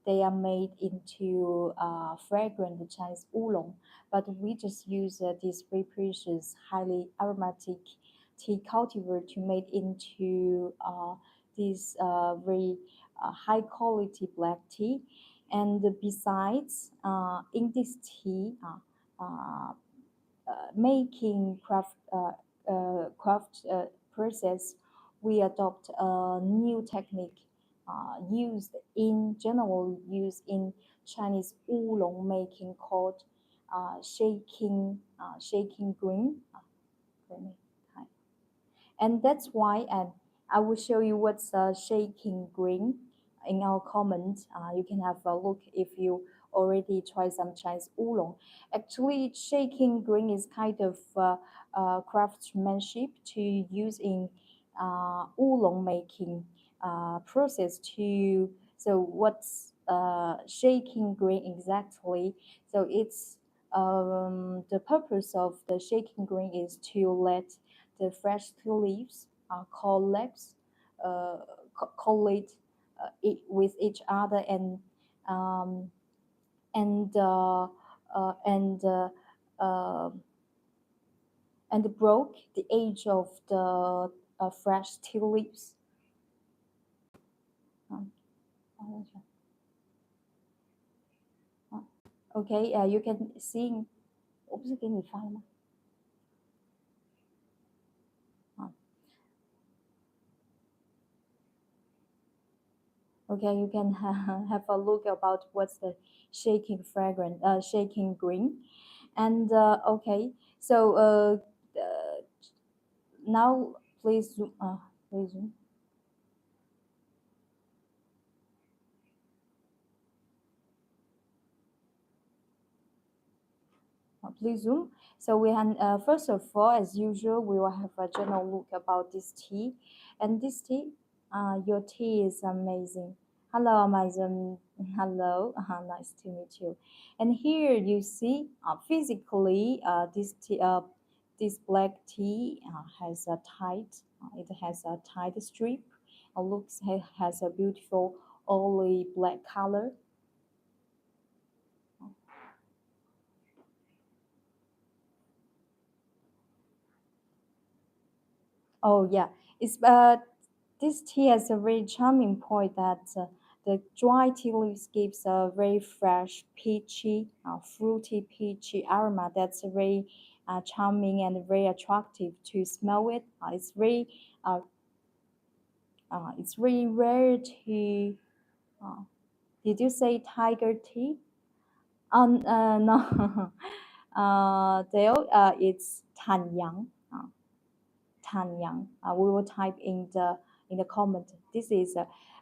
they are made into fragrant Chinese oolong, but we just use this very precious, highly aromatic tea cultivar to make into this very high quality black tea. And besides, in this tea, making craft process, we adopt a new technique used in Chinese oolong making called shaking green. And that's why I will show you what's shaking green in our comment. You can have a look if you already try some Chinese oolong. Actually, shaking green is kind of craftsmanship to use in oolong making process to. So what's shaking green exactly? So it's the purpose of the shaking green is to let the fresh tea leaves collapse, uh, collate with each other um, and uh, uh, and uh, uh, and broke the edge of the fresh tea leaves. Um, Okay, you can see. 我不是给你发了吗？Okay, you can have a look about what's the shaking green, and okay, so now please zoom, please zoom. Please zoom. So we can first of all, as usual, we will have a general look about this tea, and this tea, your tea is amazing. Hello, Amazon. Hello, nice to meet you. And here you see, physically, this black tea has a tight, it has a tight strip. Has a beautiful oily black color. Oh yeah, it's this tea has a very charming point that the dry tea leaves gives a very fresh, peachy, fruity, peachy aroma that's very charming and very attractive to smell it. Uh, it's very rare to. Uh, did you say tiger tea? No. It's Tanyang. Tanyang. We will type in the comment. This is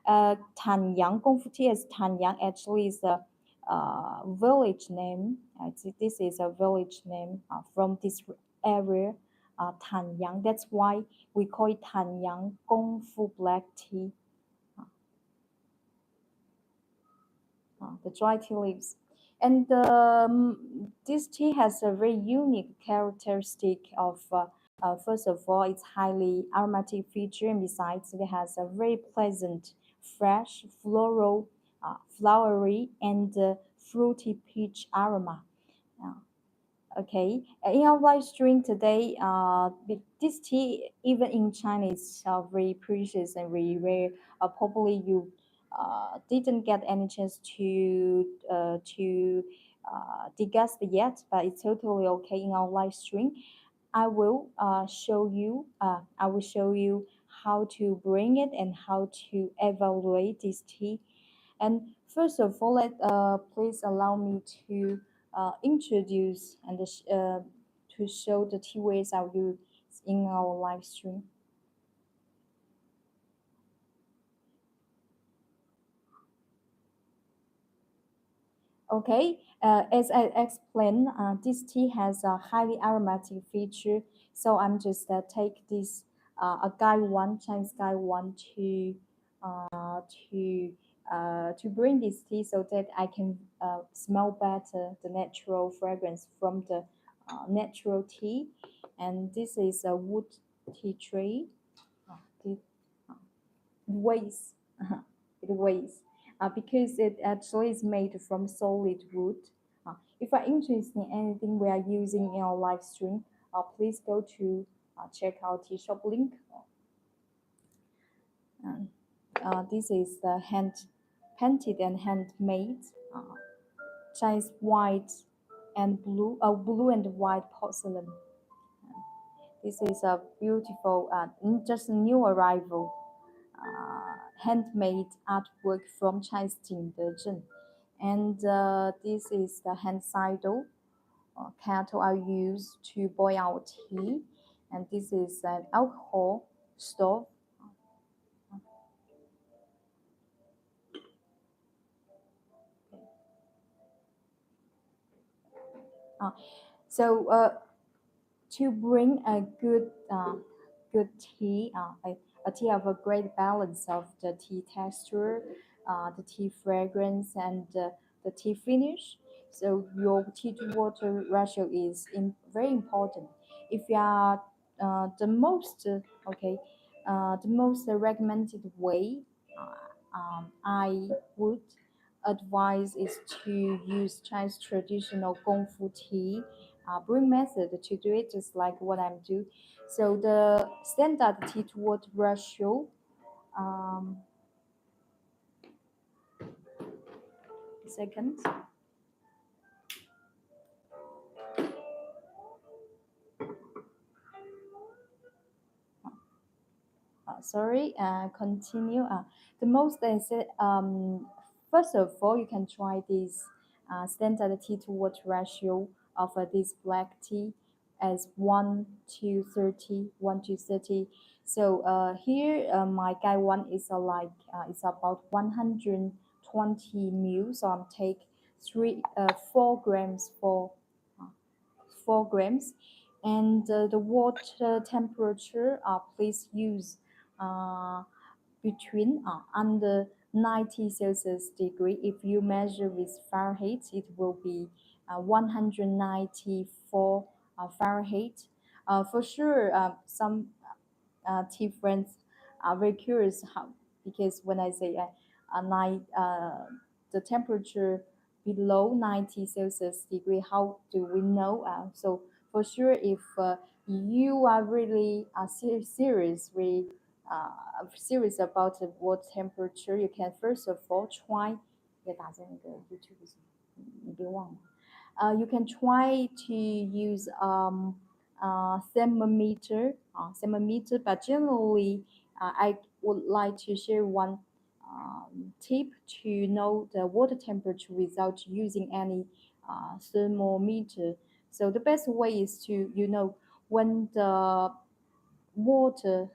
Tanyang. Gongfu tea is Tanyang. Actually, is a village name. This is a village name from this area, Tanyang. That's why we call it Tanyang Gongfu black tea. The dry tea leaves. And this tea has a very unique characteristic of first of all, it's highly aromatic feature, and besides, it has a very pleasant, fresh, floral, flowery, and fruity peach aroma. Uh, Okay, in our live stream today, this tea, even in China, is very precious and very rare. Probably you didn't get any chance to digest it yet, but it's totally okay in our live stream. I will show you how to bring it and how to evaluate this tea. And first of all, please allow me to introduce and to show the tea ways I use in our live stream. Okay, as I explained, this tea has a highly aromatic feature. So I'm just take this a guy one Chinese guy one uh, to to bring this tea so that I can smell better the natural fragrance from the natural tea. And this is a wood tea tree. It weighs it weighs because it actually is made from solid wood. If you're interested in anything we are using in our live stream, please go to check our tea shop link. And this is the hand painted and handmade Chinese white and blue and white porcelain. This is a beautiful, just a new arrival, handmade artwork from Chinese Jingdezhen. And this is the hand sidle kettle I use to boil our tea. And this is an alcohol stove. Uh, so to bring a good tea, a tea of a great balance of the tea texture, the tea fragrance, and the tea finish. So your tea to water ratio is very important. If you are the most recommended way, I would advise is to use Chinese traditional Gongfu tea brewing method to do it just like what I'm doing. So the standard tea to water ratio, um, second, sorry, continue. The most is first of all, you can try this standard tea to water ratio of this black tea as 1 to 30, 1 to 30. So here my guy one is it's about 120 mil. So I'm take 4 grams for uh, 4 grams, and the water temperature please use uh, between under 90 Celsius degree. If you measure with Fahrenheit, it will be 194 Fahrenheit. For sure, some tea friends are very curious how, because when I say the temperature below 90 Celsius degree, how do we know? So for sure, if you are really serious about the water temperature, you can first of all try 别打在那个 YouTube 上，你别忘了。You can try to use thermometer, but generally, I would like to share one tip to know the water temperature without using any thermometer. So the best way is to, when the water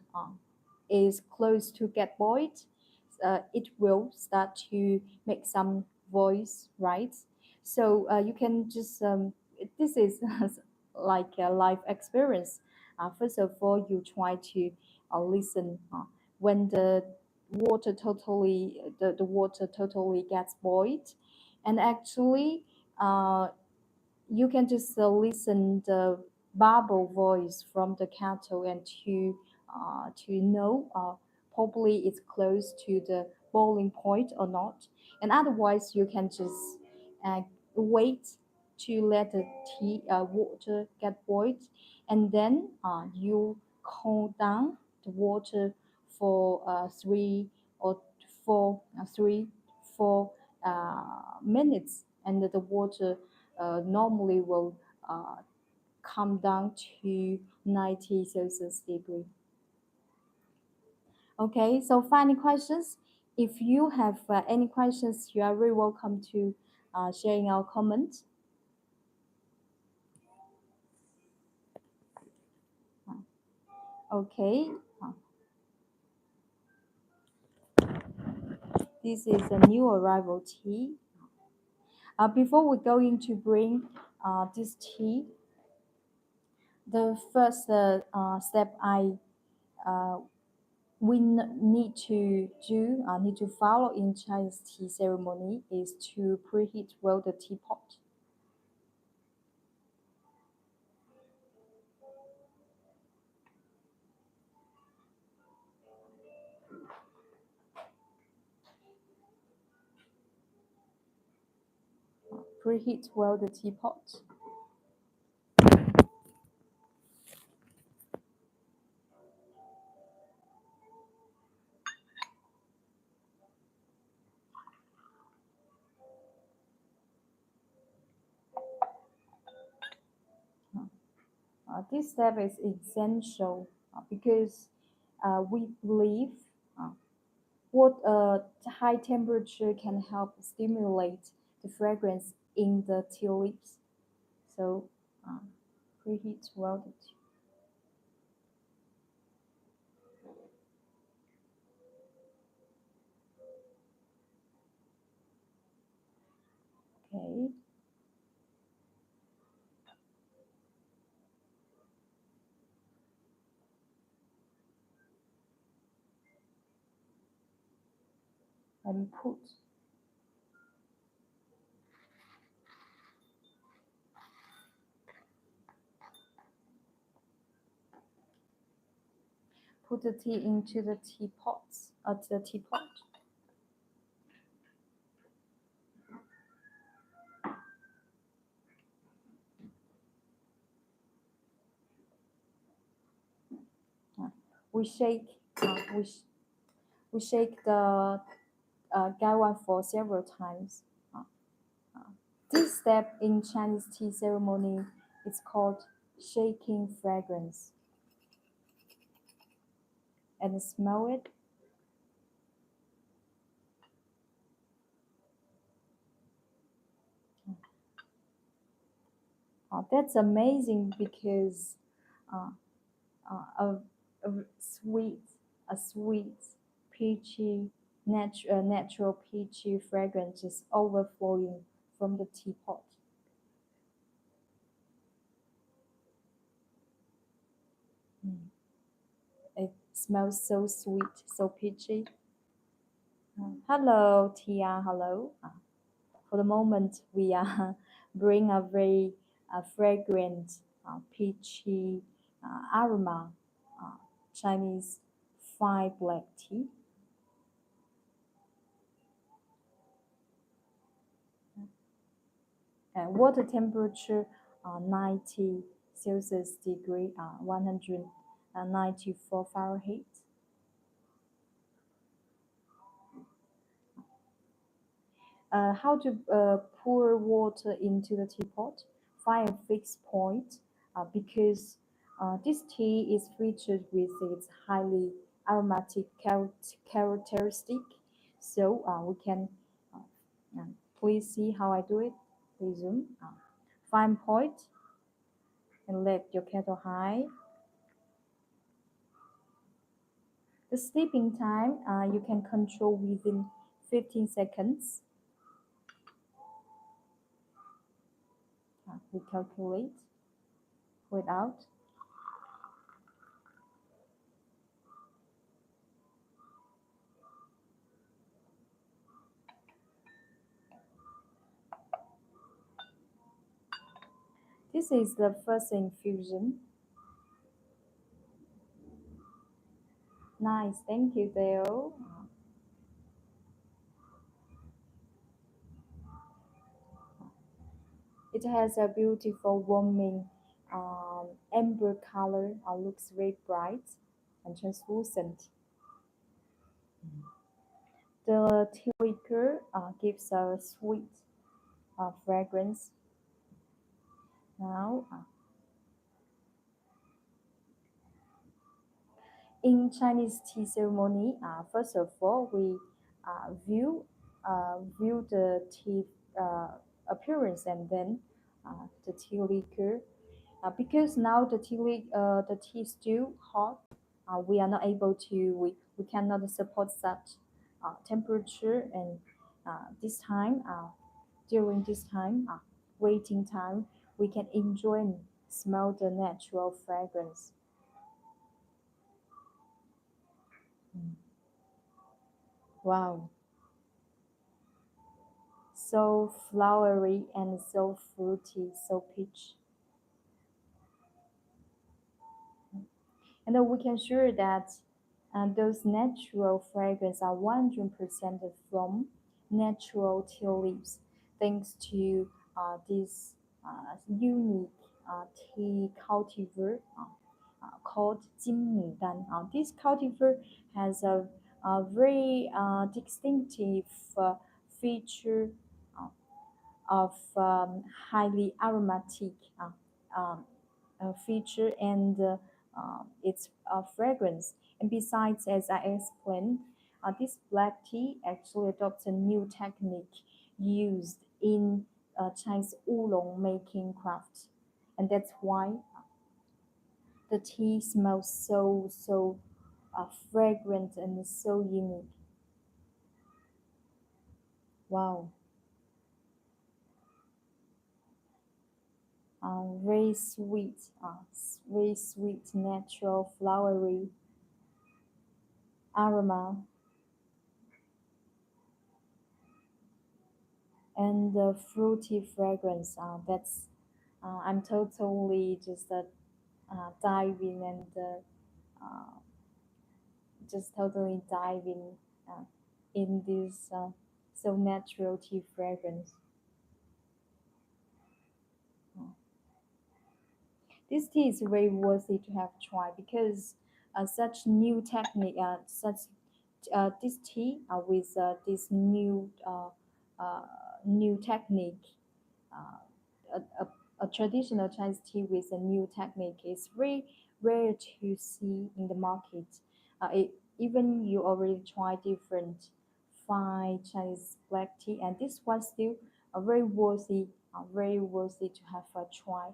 is close to get boiled, it will start to make some voice, right? So you can just this is like a life experience. First of all, you try to listen when the water totally gets boiled, and actually you can just listen the bubble voice from the kettle and to know probably it's close to the boiling point or not. And otherwise you can just uh, wait to let the tea water get boiled, and then you cool down the water for 3 or 4 minutes, and the water normally will come down to 90 Celsius degree. Okay, so final questions. If you have any questions, you are very welcome to sharing our comments. Okay, this is a new arrival tea. Before we go into bring this tea, the first step uh, need to follow in Chinese tea ceremony is to preheat well the teapot. Preheat well the teapot. This step is essential because we believe uh, what high temperature can help stimulate the fragrance in the tea leaves. So uh, preheat well the tea. Okay, and put the tea into the teapots. The teapot. Uh, we shake. We shake the gaiwan for several times. Uh, this step in Chinese tea ceremony is called shaking fragrance. And smell it. That's amazing because uh, a, a sweet, a sweet, peachy, natural peachy fragrance is overflowing from the teapot. Mm. It smells so sweet, so peachy. Hello, Tia. Hello. For the moment, we bring a very fragrant, peachy aroma uh, Chinese fine black tea. Water temperature 90 Celsius degree, 194 Fahrenheit. How to pour water into the teapot? Find a fixed point because this tea is featured with its highly aromatic characteristic. So we can please see how I do it. Resume. Find point and let your kettle high. The steeping time you can control within 15 seconds. We calculate without. This is the first infusion. Nice, thank you, Dale. It has a beautiful warming amber color. Looks very bright and translucent. The tea liquor gives a sweet fragrance. Now, in Chinese tea ceremony, first of all, we view the tea appearance and then the tea liquor. Because now the tea is still hot, we are not able to we cannot support such temperature and this time during this time waiting time we can enjoy and smell the natural fragrance. Mm. Wow, so flowery and so fruity, so peach. And then we can sure that those natural fragrances are 100% from natural tea leaves, thanks to this unique tea cultivar called Jingmudan. This cultivar has a very distinctive uh, feature uh, of highly aromatic um, feature and its fragrance. And besides, as I explained, this black tea actually adopts a new technique used in Chinese oolong making craft, and that's why the tea smells so fragrant and so unique. Wow, very sweet, very sweet, natural, flowery aroma and the fruity fragrance. That's I'm totally just diving and just totally diving uh, in this so natural tea fragrance. Uh, This tea is very worthy to have tried because such new technique, this tea with this uh, new technique, uh, a traditional Chinese tea with a new technique is very rare to see in the market. Even you already try different fine Chinese black tea, and this one still very worthy to have a try.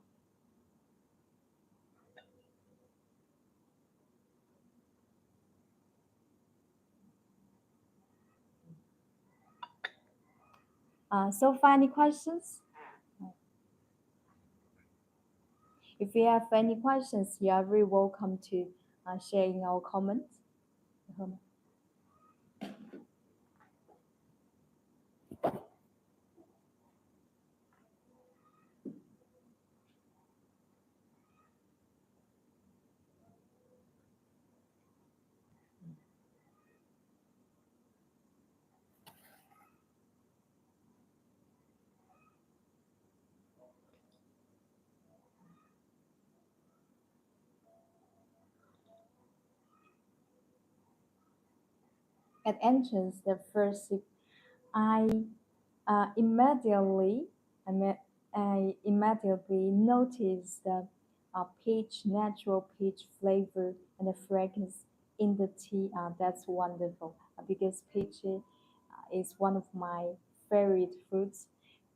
So far, any questions? If you have any questions, you are very welcome to share in our comments. At entrance, the first I immediately, I, me- I immediately noticed the peach, natural peach flavor and the fragrance in the tea. That's wonderful because peach is one of my favorite fruits.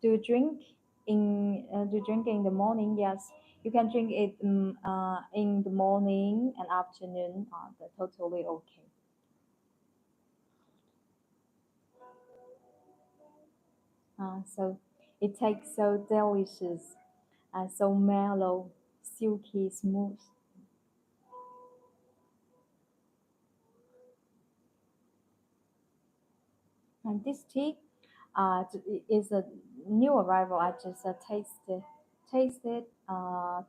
To drink to drink in the morning, yes, you can drink it in the morning and afternoon. That's totally okay. So it tastes so delicious, so mellow, silky, smooth. And this tea is a new arrival. I just tasted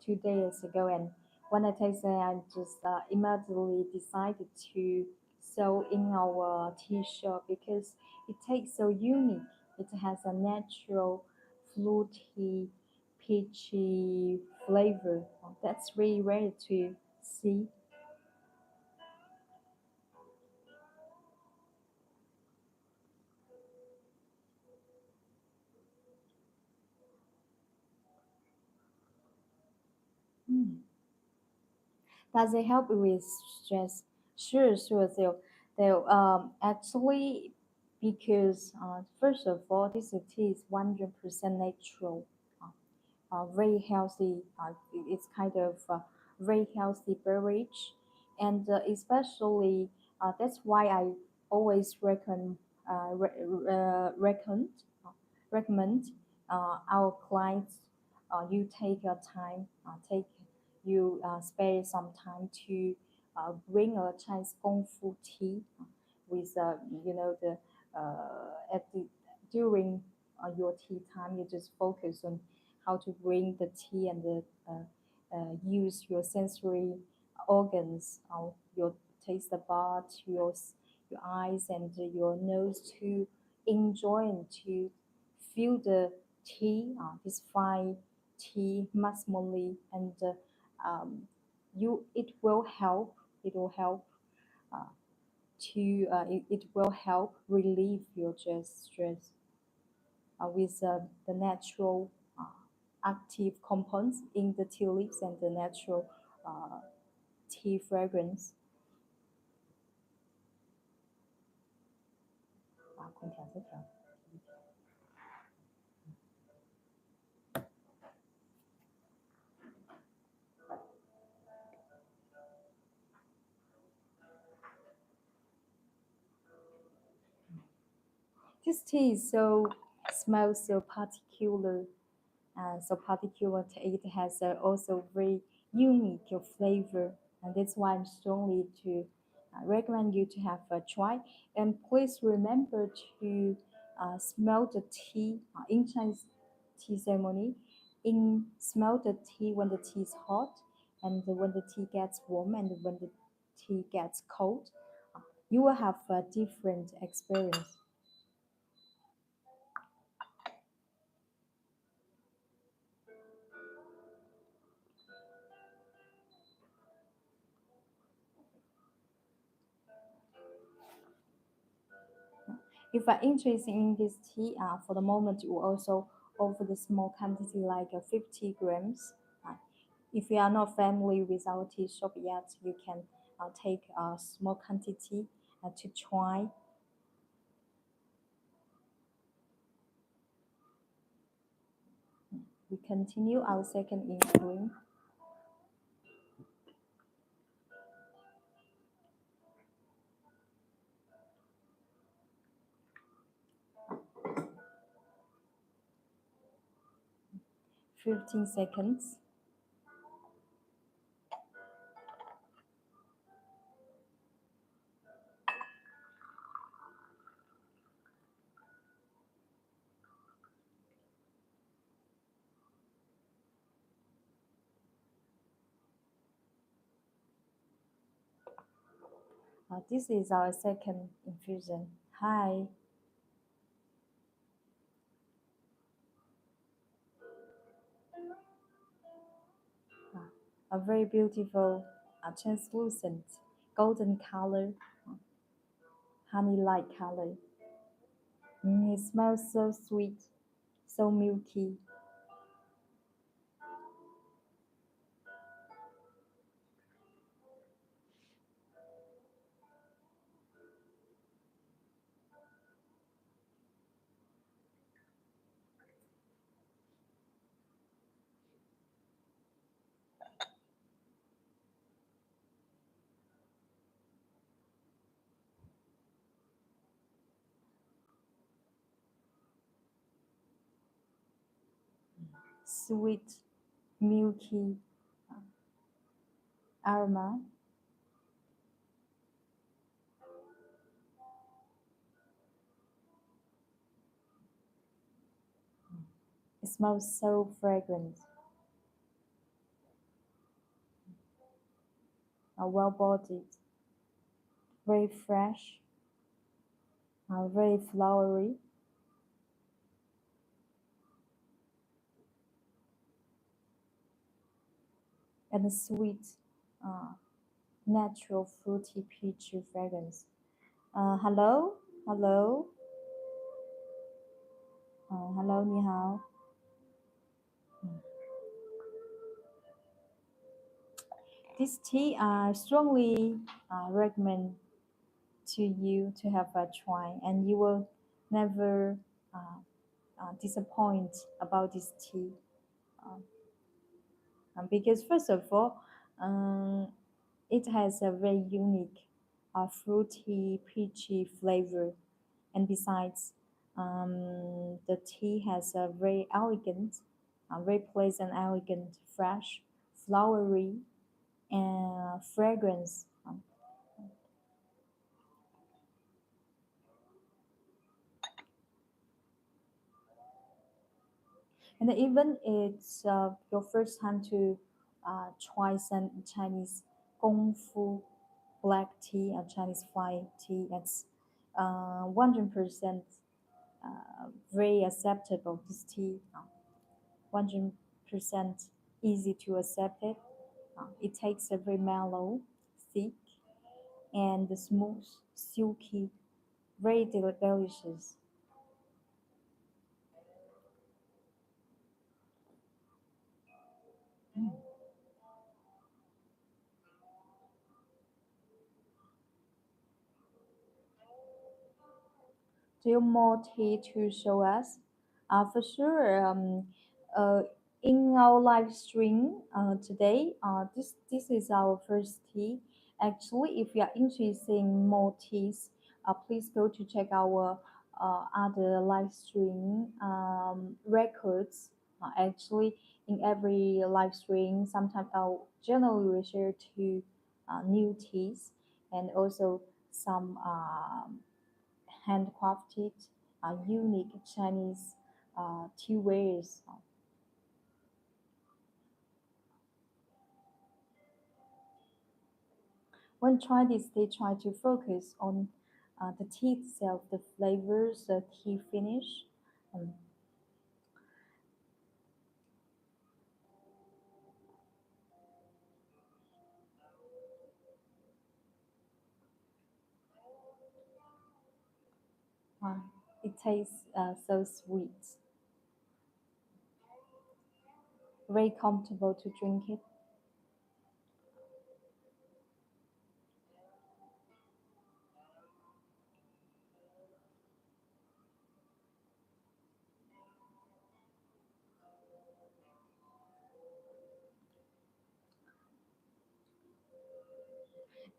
2 days ago, and when I tasted it, I just immediately decided to sell in our tea shop because it tastes so unique. It has a natural, fruity, peachy flavor. That's really rare to see. Mm. Does it help with stress? Sure, sure. Actually, because first of all, this tea is 100% natural, very healthy. It's kind of very healthy beverage, and especially that's why I always recommend uh, recommend our clients you take your time, take you spare some time to bring a Chinese Gongfu tea with the at the during your tea time you just focus on how to bring the tea and use your sensory organs, your taste buds, your eyes and your nose to enjoy and to feel the tea, this fine tea maximally, and um, you it will help uh, it will help relieve your just stress with the natural active compounds in the tea leaves and the natural uh, tea fragrance. 空调这条 This tea is so smells so particular so particular. It has also very unique flavor, and that's why I'm strongly to recommend you to have a try. And please remember to smell the tea in Chinese tea ceremony. In smell the tea when the tea is hot, and when the tea gets warm, and when the tea gets cold. You will have a different experience. If you are interested in this tea, for the moment, you also offer the small quantity like 50 grams. Uh, if you are not familiar with our tea shop yet, you can take a small quantity to try. We continue our second inquiry. 15 seconds. This is our second infusion. Hi, a very beautiful, translucent, golden color, honey-like color. It smells so sweet, so milky. Sweet, milky aroma. It smells so fragrant, well bodied, very fresh, very flowery, and a sweet, uh, natural fruity peachy fragrance. Hello, hello, hello, 你好. This tea I strongly recommend to you to have a try, and you will never disappoint about this tea. Because first of all, um, it has a very unique, fruity, peachy flavor, and besides, the tea has a very elegant, very pleasant, elegant, fresh, flowery, and fragrance. And even it's your first time to try some Chinese Gongfu black tea and Chinese white tea. It's 100% very acceptable. This tea, 100% easy to accept it. It takes a very mellow, thick, and smooth, silky, very delicious. Do you more tea to show us? For sure. Uh, in our live stream today, this is our first tea. Actually, if you are interested in more teas, please go to check our other live stream records. Actually, in every live stream, sometimes I'll generally share to new teas and also some handcrafted, unique Chinese tea wares. When try this, they try to focus on the tea itself, the flavors, the tea finish. Um, uh, it tastes so sweet, very comfortable to drink it.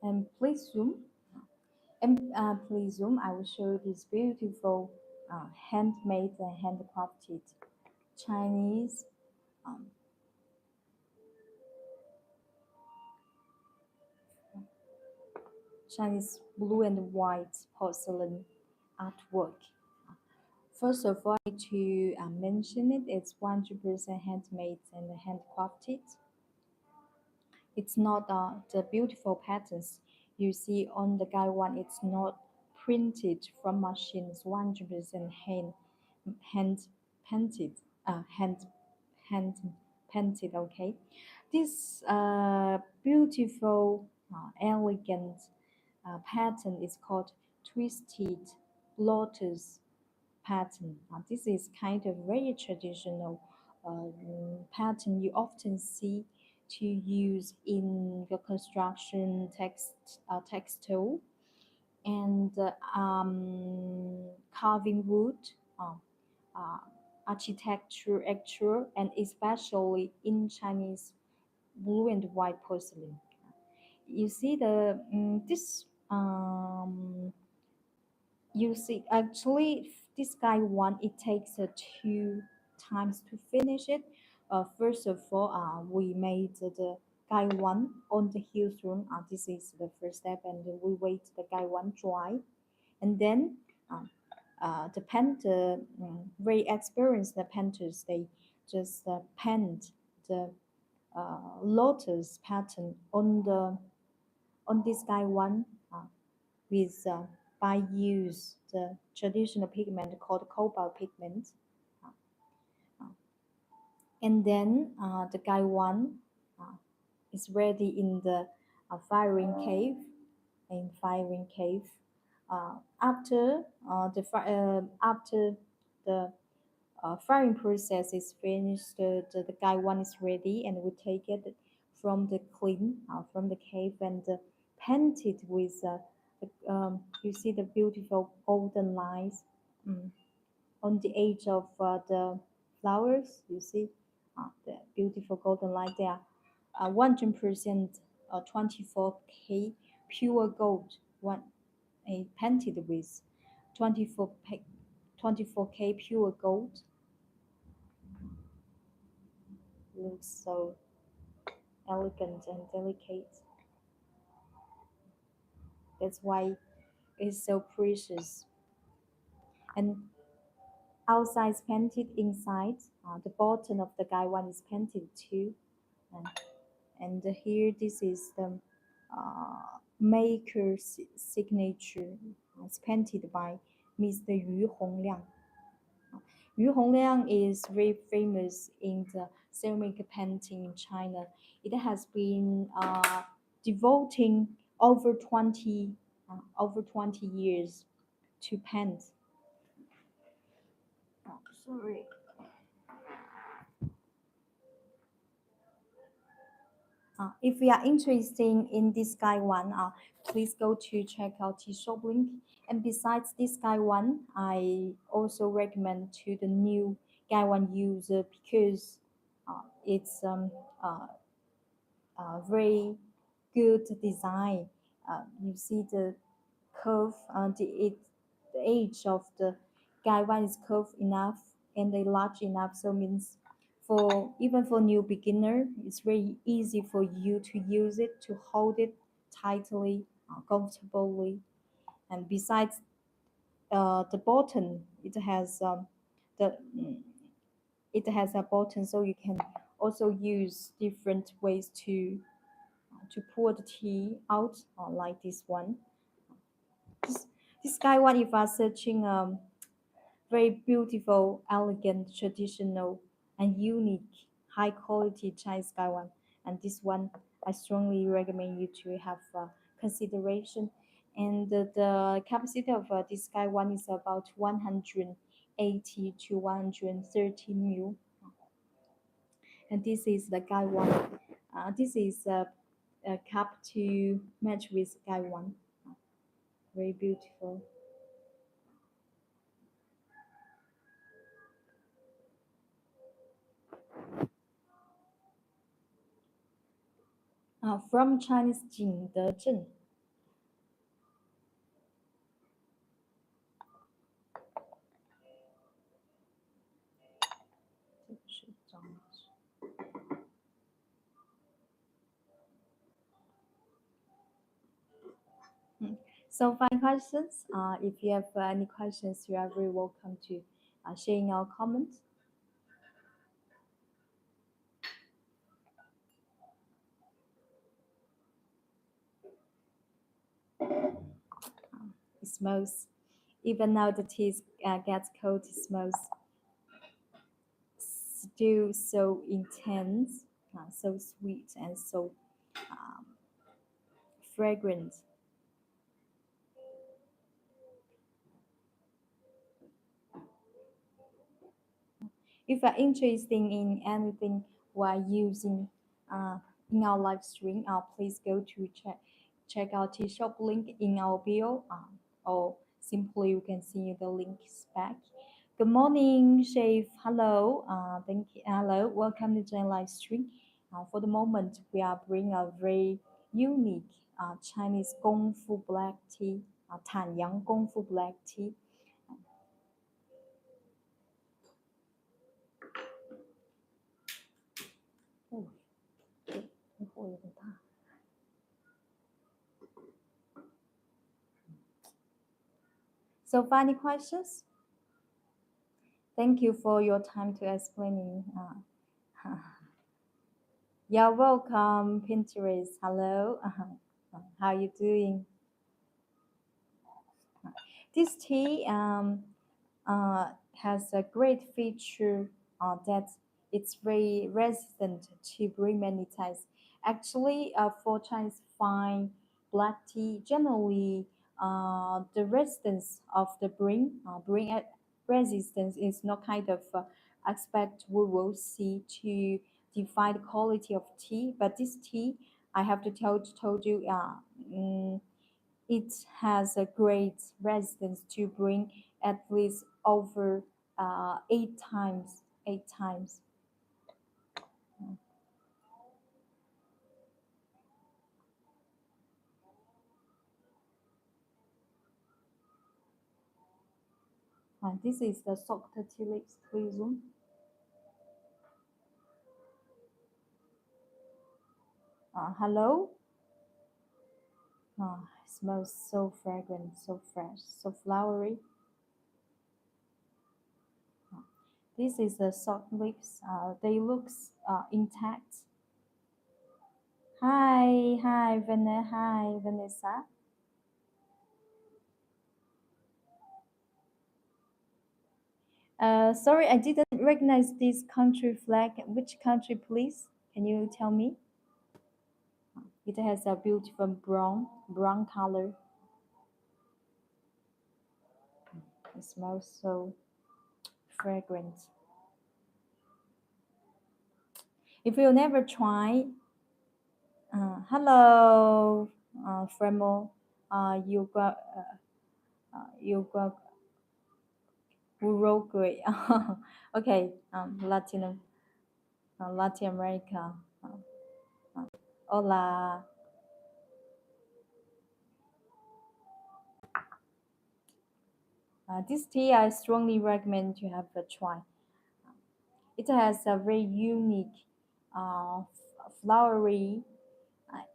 And please zoom, please zoom. I will show you this beautiful handmade and handcrafted Chinese um, Chinese blue and white porcelain artwork. First of all, I need to mention it. It's 100% handmade and handcrafted. It's not the beautiful patterns you see on the guy one. It's not printed from machines. 100% hand painted. Hand painted. Okay, this beautiful, elegant pattern is called twisted lotus pattern. This is kind of very traditional pattern you often see to use in your construction textile and carving wood, uh, uh, architecture, and especially in Chinese blue and white porcelain. You see the this you see, actually, this guy one, it takes 2 times to finish it. First of all, we made the guy one on the heels room. This is the first step, and we wait the guy one dry, and then the very experienced painters, they just paint the lotus pattern on this guy one. With by use the traditional pigment called cobalt pigment. Uh, uh, and then the guy one uh, is ready in the firing cave. In firing cave, after the firing process is finished, the guy one is ready, and we take it from the clean from the cave and paint it with you see the beautiful golden lines mm, on the edge of the flowers. You see the beautiful golden line there. 100% 24K pure gold. One painted with 24K pure gold. Looks so elegant and delicate. That's why it's so precious. And outside is painted, inside the bottom of the guy one is painted too. And, and here this is the maker's signature. It's painted by Mr. Yu Hongliang. Yu Hongliang is very famous in the ceramic painting in China. It has been devoting over 20 years to paint. Oh, sorry. If you are interested in this guy one, please go to check out the shop link. And besides this guy one, I also recommend to the new guy one user because it's uh, very good design. You see the curve, the edge of the guy one is curved enough and they large enough. So means for even for new beginner, it's very easy for you to use it to hold it tightly, comfortably. And besides the button, the mm, it has a button, so you can also use different ways to pour the tea out, like this one. This, this guy one, if I'm searching very beautiful, elegant, traditional, and unique, high quality Chinese sky one. And this one, I strongly recommend you to have consideration. And the capacity of this sky one is about 180 to 130 mil. And this is the guy one. This is a cup to match with guy one. Very beautiful. From Chinese 景德镇。Mm. So, fine questions. If you have any questions, you are very welcome to share in our comments. It smells, even now the tea gets cold, it smells still so intense, so sweet, and so um, fragrant. If you're interested in anything while using uh, in our live stream, please go to check out the shop link in our bio, or simply you can see the links back. Good morning, Chef. Hello. Thank you. Hello. Welcome to join live stream. For the moment, we are bringing a very unique Chinese Gongfu black tea, Tanyang Gongfu black tea. Oh, 这火有点大。So, any questions? Thank you for your time to explaining. You're welcome, Pinterest. Hello. How you doing? This tea has a great feature that it's very resistant to bring many types. Actually, for Chinese fine black tea, generally the resistance of the resistance is not kind of aspect we will see to define the quality of tea. But this tea, I have to told you, it has a great resistance to bring at least over 8 times. 8 times. This is the soft tea leaves. Please zoom. Hello. Smells so fragrant, so fresh, so flowery. This is the soft leaves. They looks intact. Hi, Vanessa. Sorry, I didn't recognize this country flag. Which country, please? Can you tell me? It has a beautiful brown color. It smells so fragrant. If you never try, hello, Fremo, you got Uruguay. Okay, Latin America. Uh, Hola. This tea I strongly recommend you have a try. It has a very unique, flowery,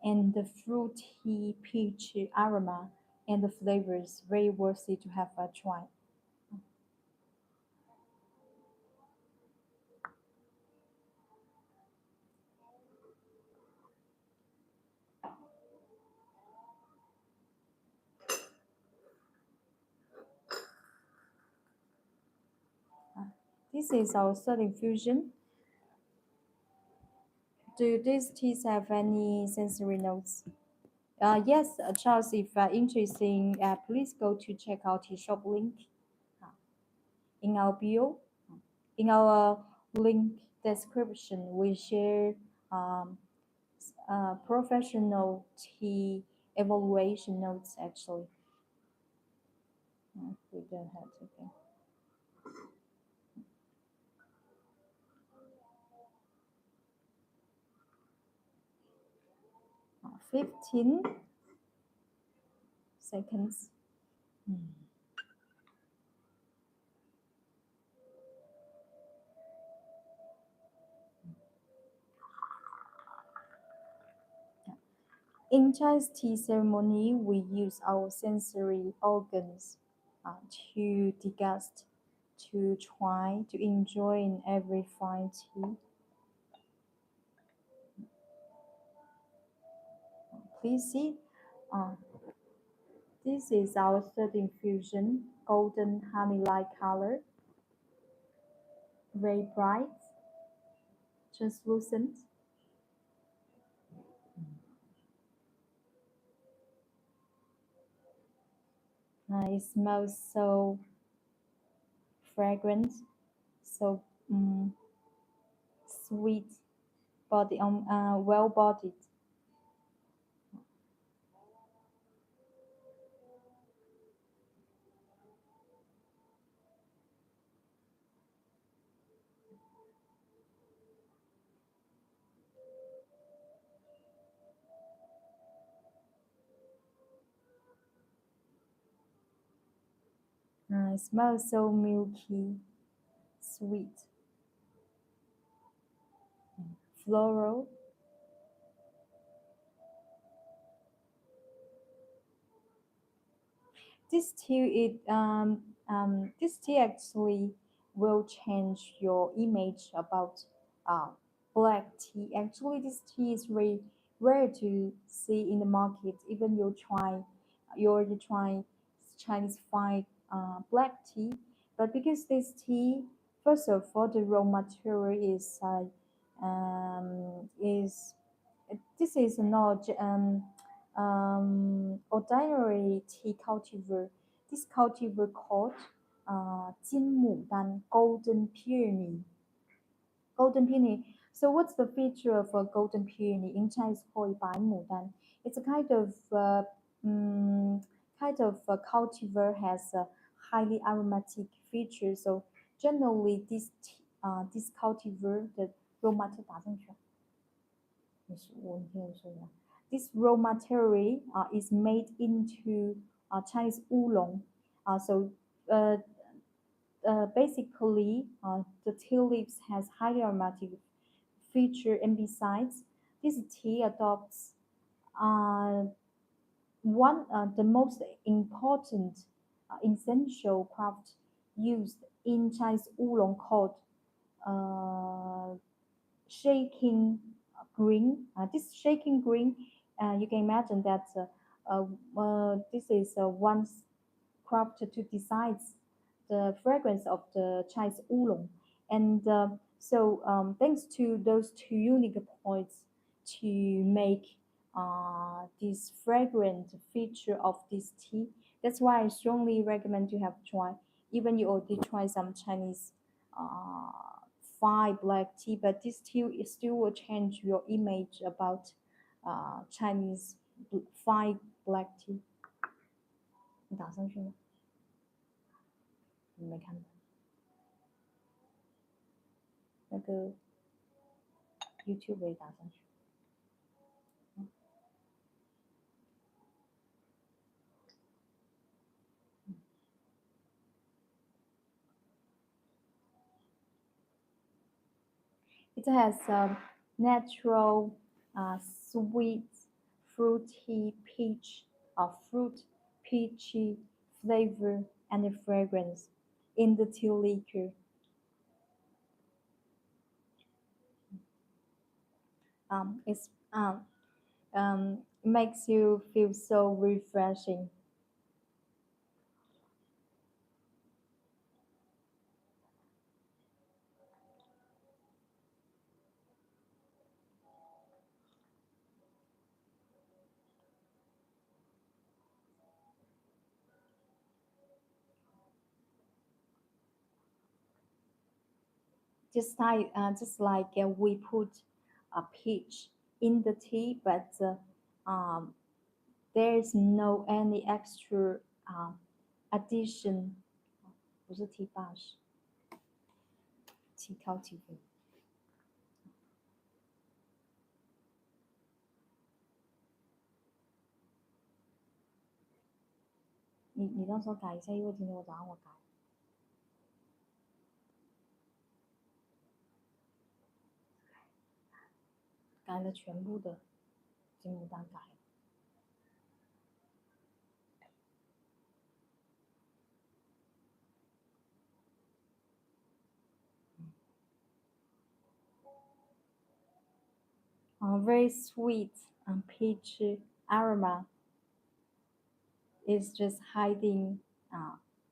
and the fruity peach aroma and the flavors very worthy to have a try. Uh, This is our third infusion. Do these teas have any sensory notes? Yes, Charles, if interesting, please go to check out his shop link uh, in our bio. In our link description, we share um, professional tea evaluation notes actually. We don't have to go. 15 seconds. Mm. In Chinese tea ceremony, we use our sensory organs to degust, to try, to enjoy in every fine tea. Please see, uh, this is our third infusion, golden honey-like color, very bright, translucent. It smells so fragrant, so mm sweet, well bodied. It smells so milky, sweet, floral. This tea actually will change your image about uh, black tea. Actually, this tea is very rare to see in the market. Even you already try Chinese fine black tea, but because this tea, first of all, the raw material is this is not ordinary tea cultivar. This cultivar called 金牡丹 golden peony. Golden peony. So what's the feature of a golden peony in Chinese called 白牡丹? It's a um, kind of cultivar has a highly aromatic feature. So generally this cultivar the raw material 打进去 this raw material is made into Chinese oolong. So uh, basically, the tea leaves has highly aromatic feature, and besides, this tea adopts uh, one the most important essential craft used in Chinese oolong called uh, shaking green. This shaking green, you can imagine that this is one craft to decide the fragrance of the Chinese oolong. And thanks to those two unique points to make this fragrant feature of this tea, that's why I strongly recommend you have tried. Even you already try some Chinese uh, fine black tea, but this tea is still will change your image about Chinese fine black tea。你打上去吗？你没看到？那个 YouTube 也打上去。It has natural sweet, fruity peach fruit peachy flavor and fragrance in the tea liquor. It's makes you feel so refreshing. Just like we put a peach in the tea, but there's no any extra addition. 不是 tea bash， tea 靠 tea 你到时候改一下，因为今天早上我改了全部的金牡丹改了。Very sweet and peach aroma is just hiding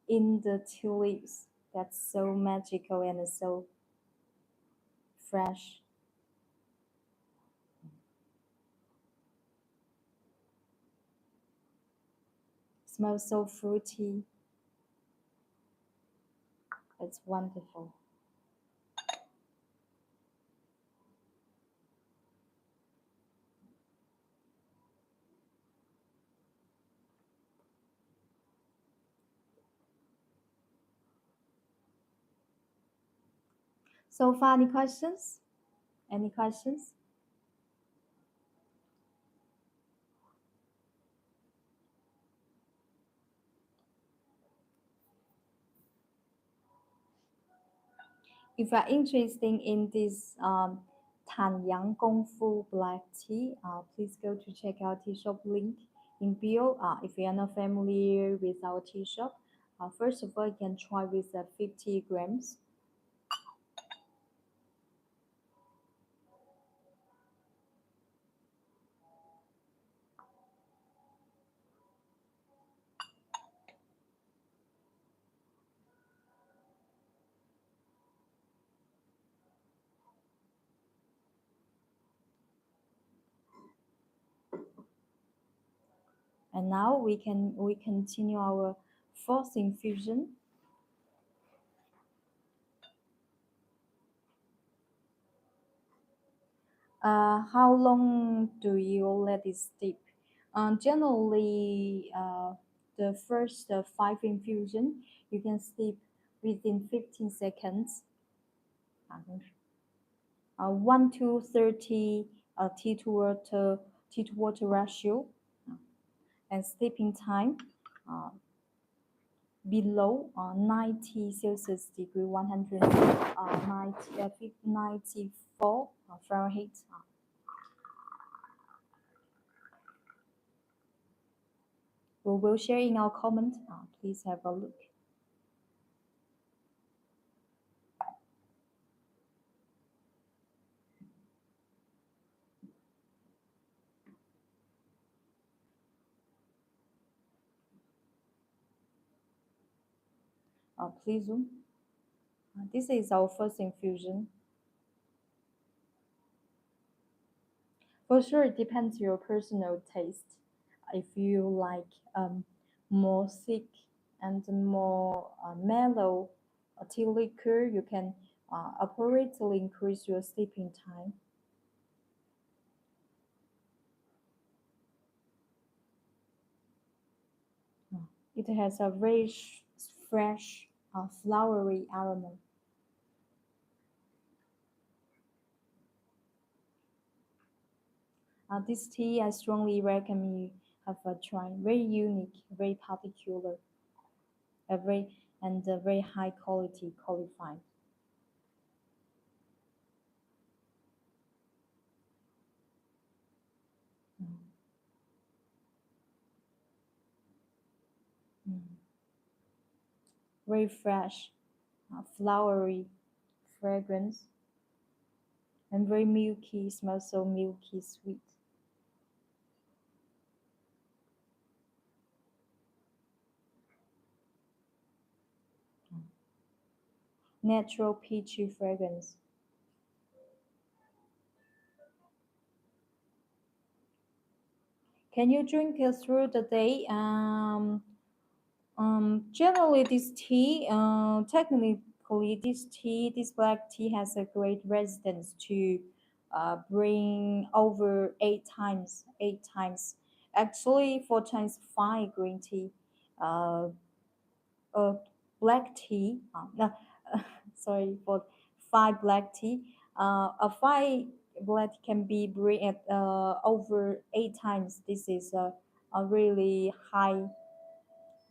in the tea leaves. That's so magical and so fresh. Smells so fruity. It's wonderful. So far, any questions? Any questions? If you are interested in this Tanyang Gongfu black tea, please go to check out tea shop link in bio. If you are not familiar with our tea shop, first of all, you can try with 50 grams. And now we continue our fourth infusion. How long do you let it steep? Generally, the first five infusion you can steep within 15 seconds. 1 to 30 tea to water ratio, and steeping time below 90 Celsius degree 194 Fahrenheit. We will share in our comment. Please have a look. Please zoom. This is our first infusion. For sure, it depends your personal taste. If you like more thick and more mellow tea liquor, you can appropriately increase your sleeping time. It has a very fresh, flowery aroma. This tea, I strongly recommend you have a try. Very unique, very particular, a very and a very high quality qualified. Mm, mm. Very fresh, flowery fragrance, and very milky. Smells so milky sweet. Mm. Natural peachy fragrance. Can you drink it through the day? Generally, this tea, technically, this black tea has a great resistance to bring over 8 times, 8 times. Actually, 4 times fine green tea, uh, uh, black tea, no, sorry, for five black tea. A five black can be bring at over 8 times. This is a really high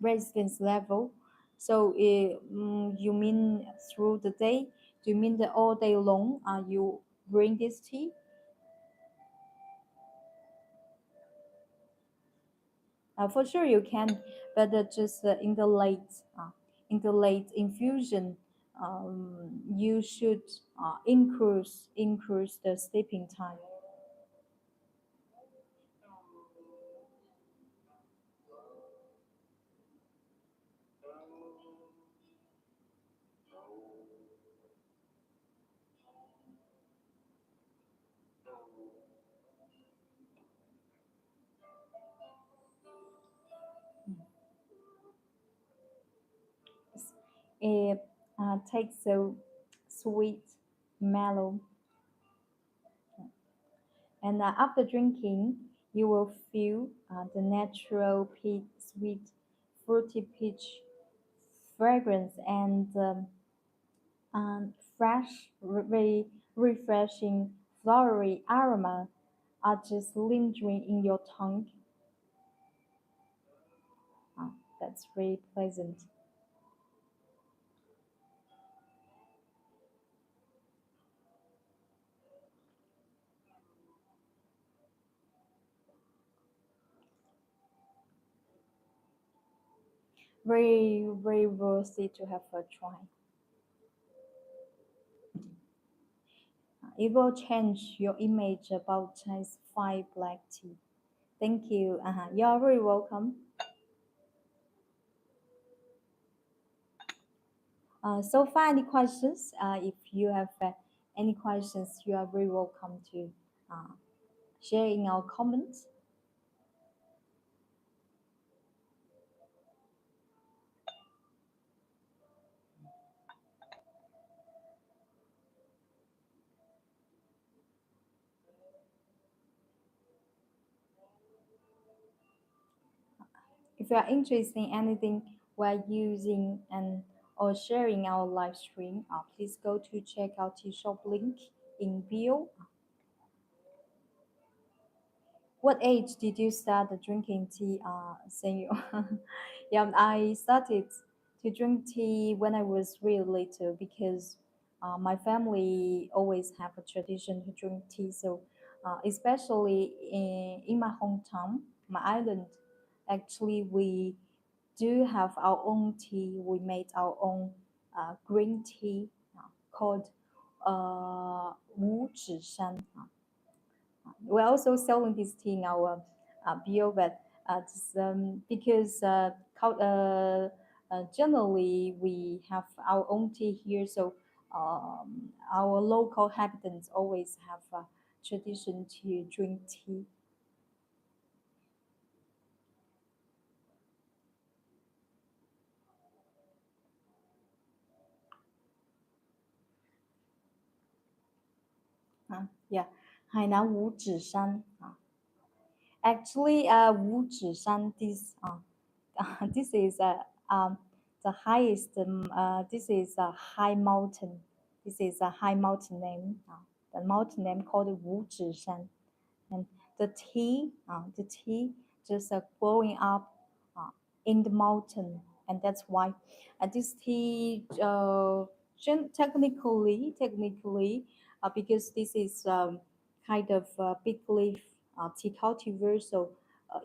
residence level. So you mean through the day? Do you mean that all day long you bring this tea? For sure you can, but just in the late infusion, you should increase the sleeping time. It takes so sweet, mellow, and after drinking, you will feel the natural peach, sweet, fruity peach fragrance and fresh, very refreshing flowery aroma are just lingering in your tongue. Uh, that's very pleasant. Very, very worthy to have a try. It will change your image about Chinese fine black tea. Thank you. You're very welcome. So far, any questions? If you have any questions, you are very welcome to uh, share in our comments. If you are interested in anything we're using and or sharing our live stream, please go to check out the shop link in bio. What age did you start drinking tea, Senor? Yeah, I started to drink tea when I was really little because my family always have a tradition to drink tea. So, especially in my hometown, my island, actually we do have our own tea. We made our own green tea called Wu Zhishan. We're also selling this tea in our bio, but because generally we have our own tea here, so our local inhabitants always have a tradition to drink tea. Yeah, 海南五指山 actually, Wuzhishan, this is the highest. This is a high mountain. This is a high mountain name. The mountain name called Wuzhishan, and the tea just growing up uh, in the mountain, and that's why this tea technically, because this is kind of big leaf tea cultivar, so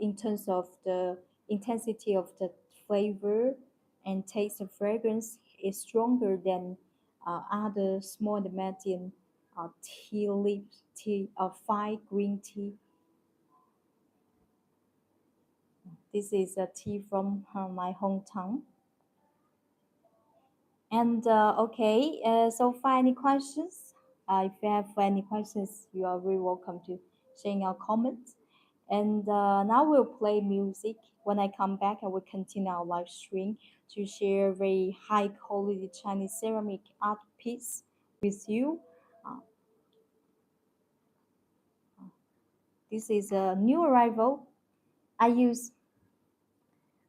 in terms of the intensity of the flavor and taste and fragrance is stronger than other small and medium tea leaves, fine green tea. This is a tea from my hometown. And okay, so far any questions? If you have any questions, you are very welcome to share your comments. And now we'll play music. When I come back, I will continue our live stream to share very high quality Chinese ceramic art piece with you. Uh, this is a new arrival. I use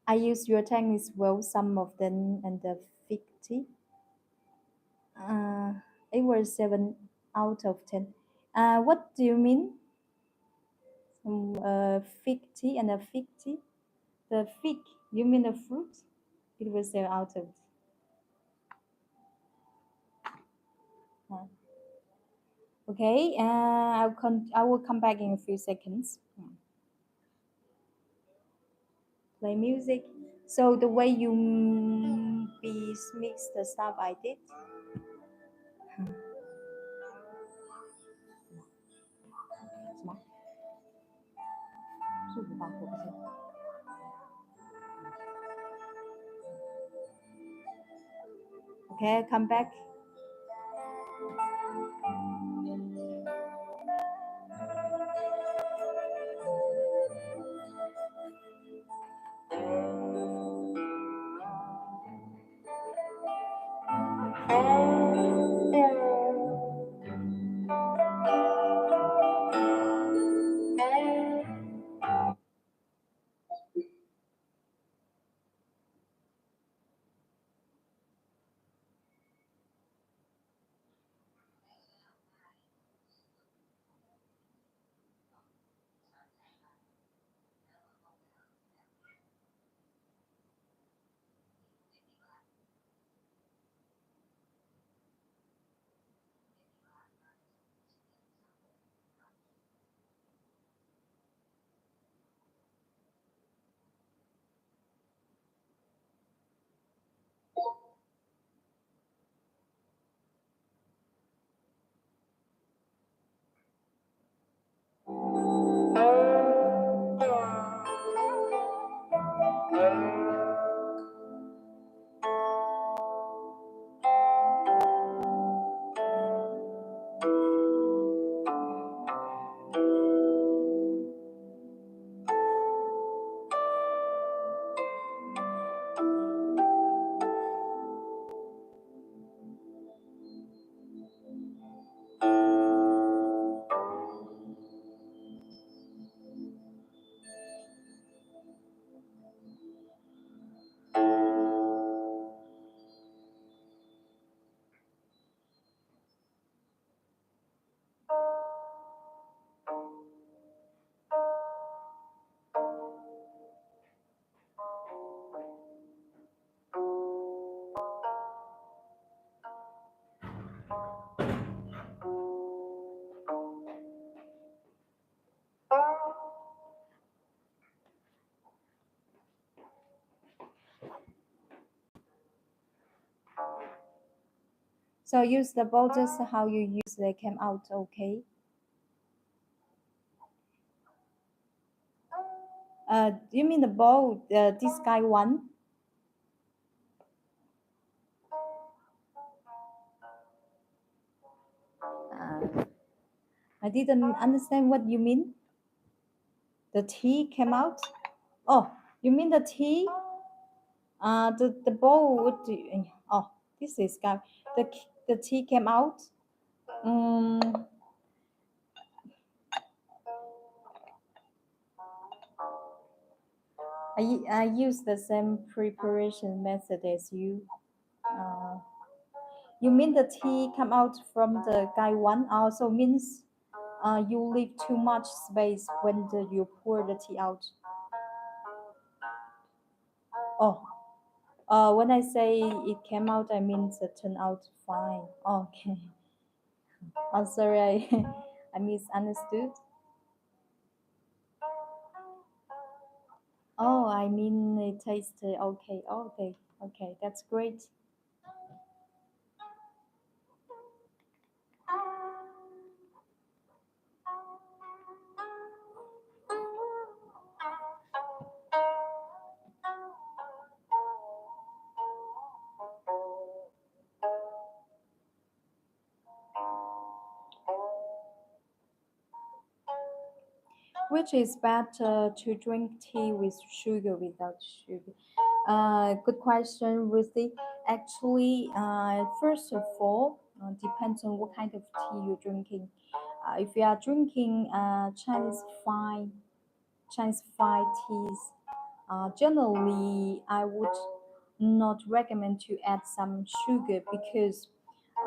I use your techniques well, some of them and the 50. Uh, it was 7 out of 10. What do you mean? 50 and a 50? The fig, you mean the fruit? It was 7 out of. Uh, okay, I will come back in a few seconds. Play music. So the way you mix the stuff I did. 什么？是5把火不是？ Okay, come back. So use the bowl just how you use they came out, okay? Do you mean the bowl, this guy one? I didn't understand what you mean. The tea came out. Oh, you mean the tea? The bowl. What do you, oh, this is guy. The tea came out. Um, I use the same preparation method as you. Uh, you mean the tea come out from the guy one? Also means you leave too much space when you pour the tea out. Oh, when I say it came out, I mean it turned out fine. Okay. I'm sorry, I I misunderstood. Oh, I mean it tasted okay. Okay, okay, that's great. Which is better to drink tea with sugar without sugar? Good question, Ruthie. Actually, first of all, depends on what kind of tea you're drinking. If you are drinking Chinese fine teas, generally I would not recommend to add some sugar because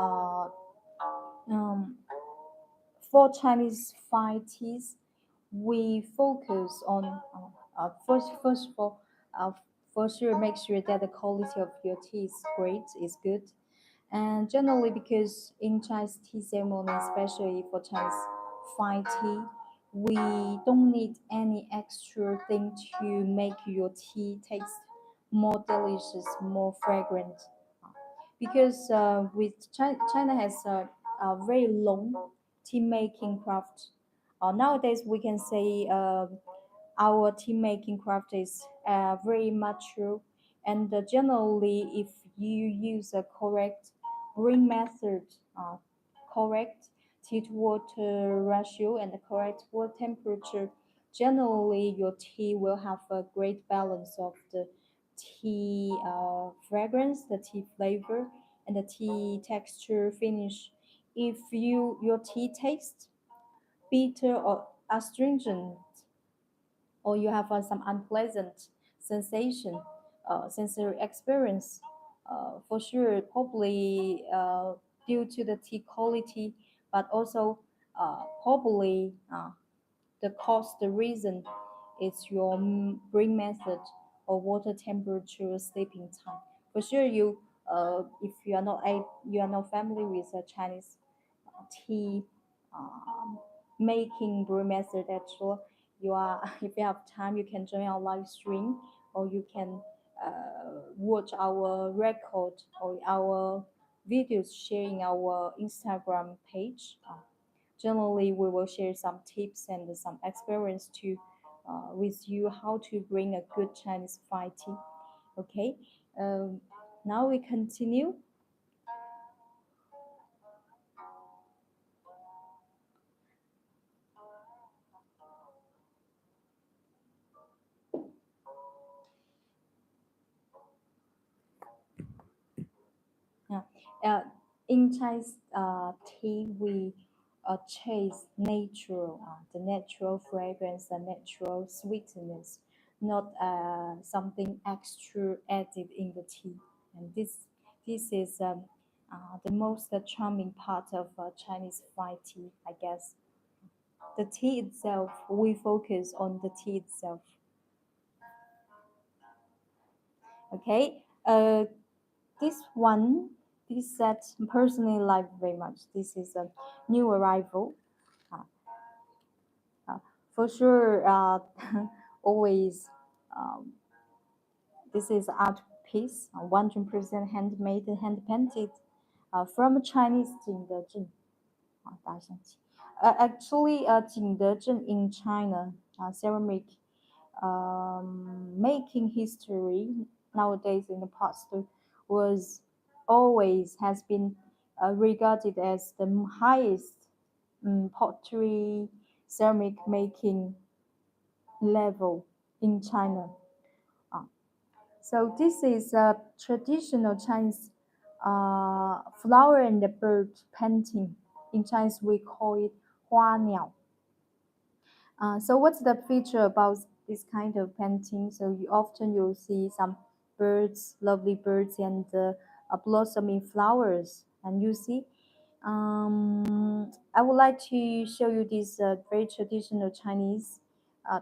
uh, um, for Chinese fine teas, we focus on first of all, for sure make sure that the quality of your tea is great, is good, and generally because in Chinese tea ceremony, especially for Chinese fine tea, we don't need any extra thing to make your tea taste more delicious, more fragrant. Because China has a very long tea making craft. Nowadays, we can say our tea making craft is very mature, and generally, if you use a correct brewing method, uh, correct tea to water ratio, and the correct water temperature, generally your tea will have a great balance of the tea fragrance, the tea flavor, and the tea texture finish. If your tea tastes bitter or astringent, or you have some unpleasant sensation, sensory experience, for sure, probably due to the tea quality, but also probably the cause, the reason is your brewing method or water temperature, sleeping time. For sure, if you are not familiar with Chinese tea um, making brew method, actually, you are if you have time, you can join our live stream, or you can watch our record or our videos sharing our Instagram page. Generally, we will share some tips and some experience to with you how to bring a good Chinese fine tea. Okay, um, now we continue. Yeah. Uh, in Chinese tea, we chase natural, the natural fragrance, the natural sweetness, not something extra added in the tea. And this is the most charming part of Chinese fine tea, I guess. The tea itself, we focus on the tea itself. Okay. This one, this set personally like very much. This is a new arrival. Uh, uh, for sure, always. Um, this is art piece, 100% handmade and hand painted, from Chinese 景德镇 大象旗. Actually, 景德镇 in China, ceramic making history nowadays in the past was always has been regarded as the highest pottery, ceramic making level in China. Uh, so this is a traditional Chinese flower and bird painting. In Chinese, we call it 花鸟. So what's the feature about this kind of painting? So you'll see some birds, lovely birds, and blossoming flowers. And you see, I would like to show you this very traditional Chinese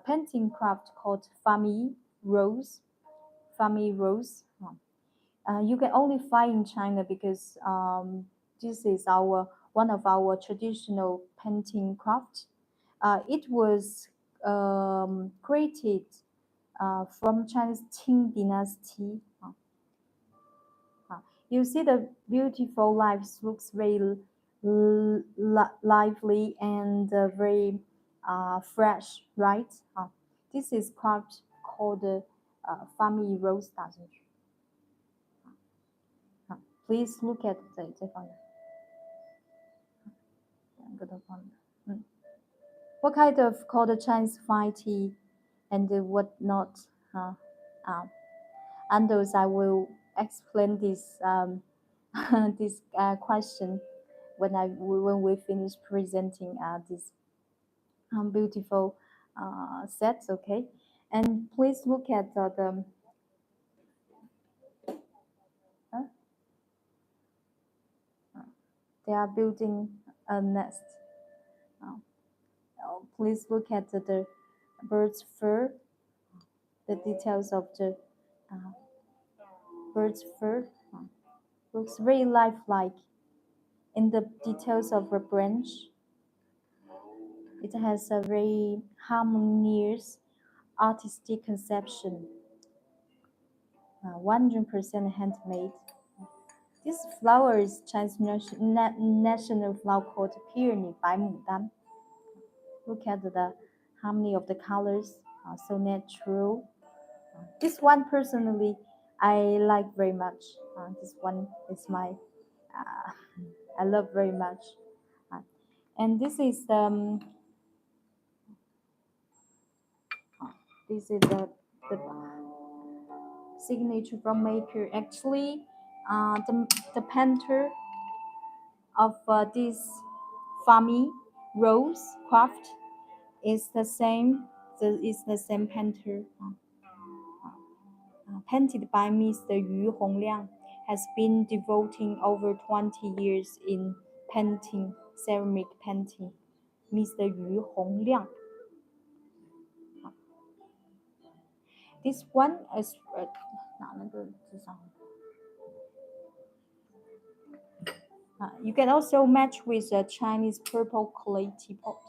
painting craft called Fami Rose. Fami Rose. You can only find in China because this is our one of our traditional painting craft. It was created from Chinese Qing dynasty. Uh, you see the beautiful lives looks very lively and very fresh, right? This is craft called Fami Rose 打进去. Please look at 这方面，两个都放的。What kind of called Chinese fine tea and what not? Uh, and those I will explain this this question when we finish presenting this beautiful sets. Okay, and please look at uh, they are building a nest. Please look at the bird's fur, the details of the bird's fur. Looks very lifelike. In the details of a branch, it has a very harmonious artistic conception. 100% handmade. This flower is Chinese national flower called peony 白牡丹. Look at the harmony of the colors, so natural. This one personally I like very much. This one is my I love very much. And this is the signature from maker. Actually, the painter of this Fami Rose craft is the same. Is the same painter. Painted by Mr. Yu Hongliang, has been devoting over 20 years in painting, ceramic painting. Mr. Yu Hongliang. This one is you can also match with a Chinese purple clay teapot.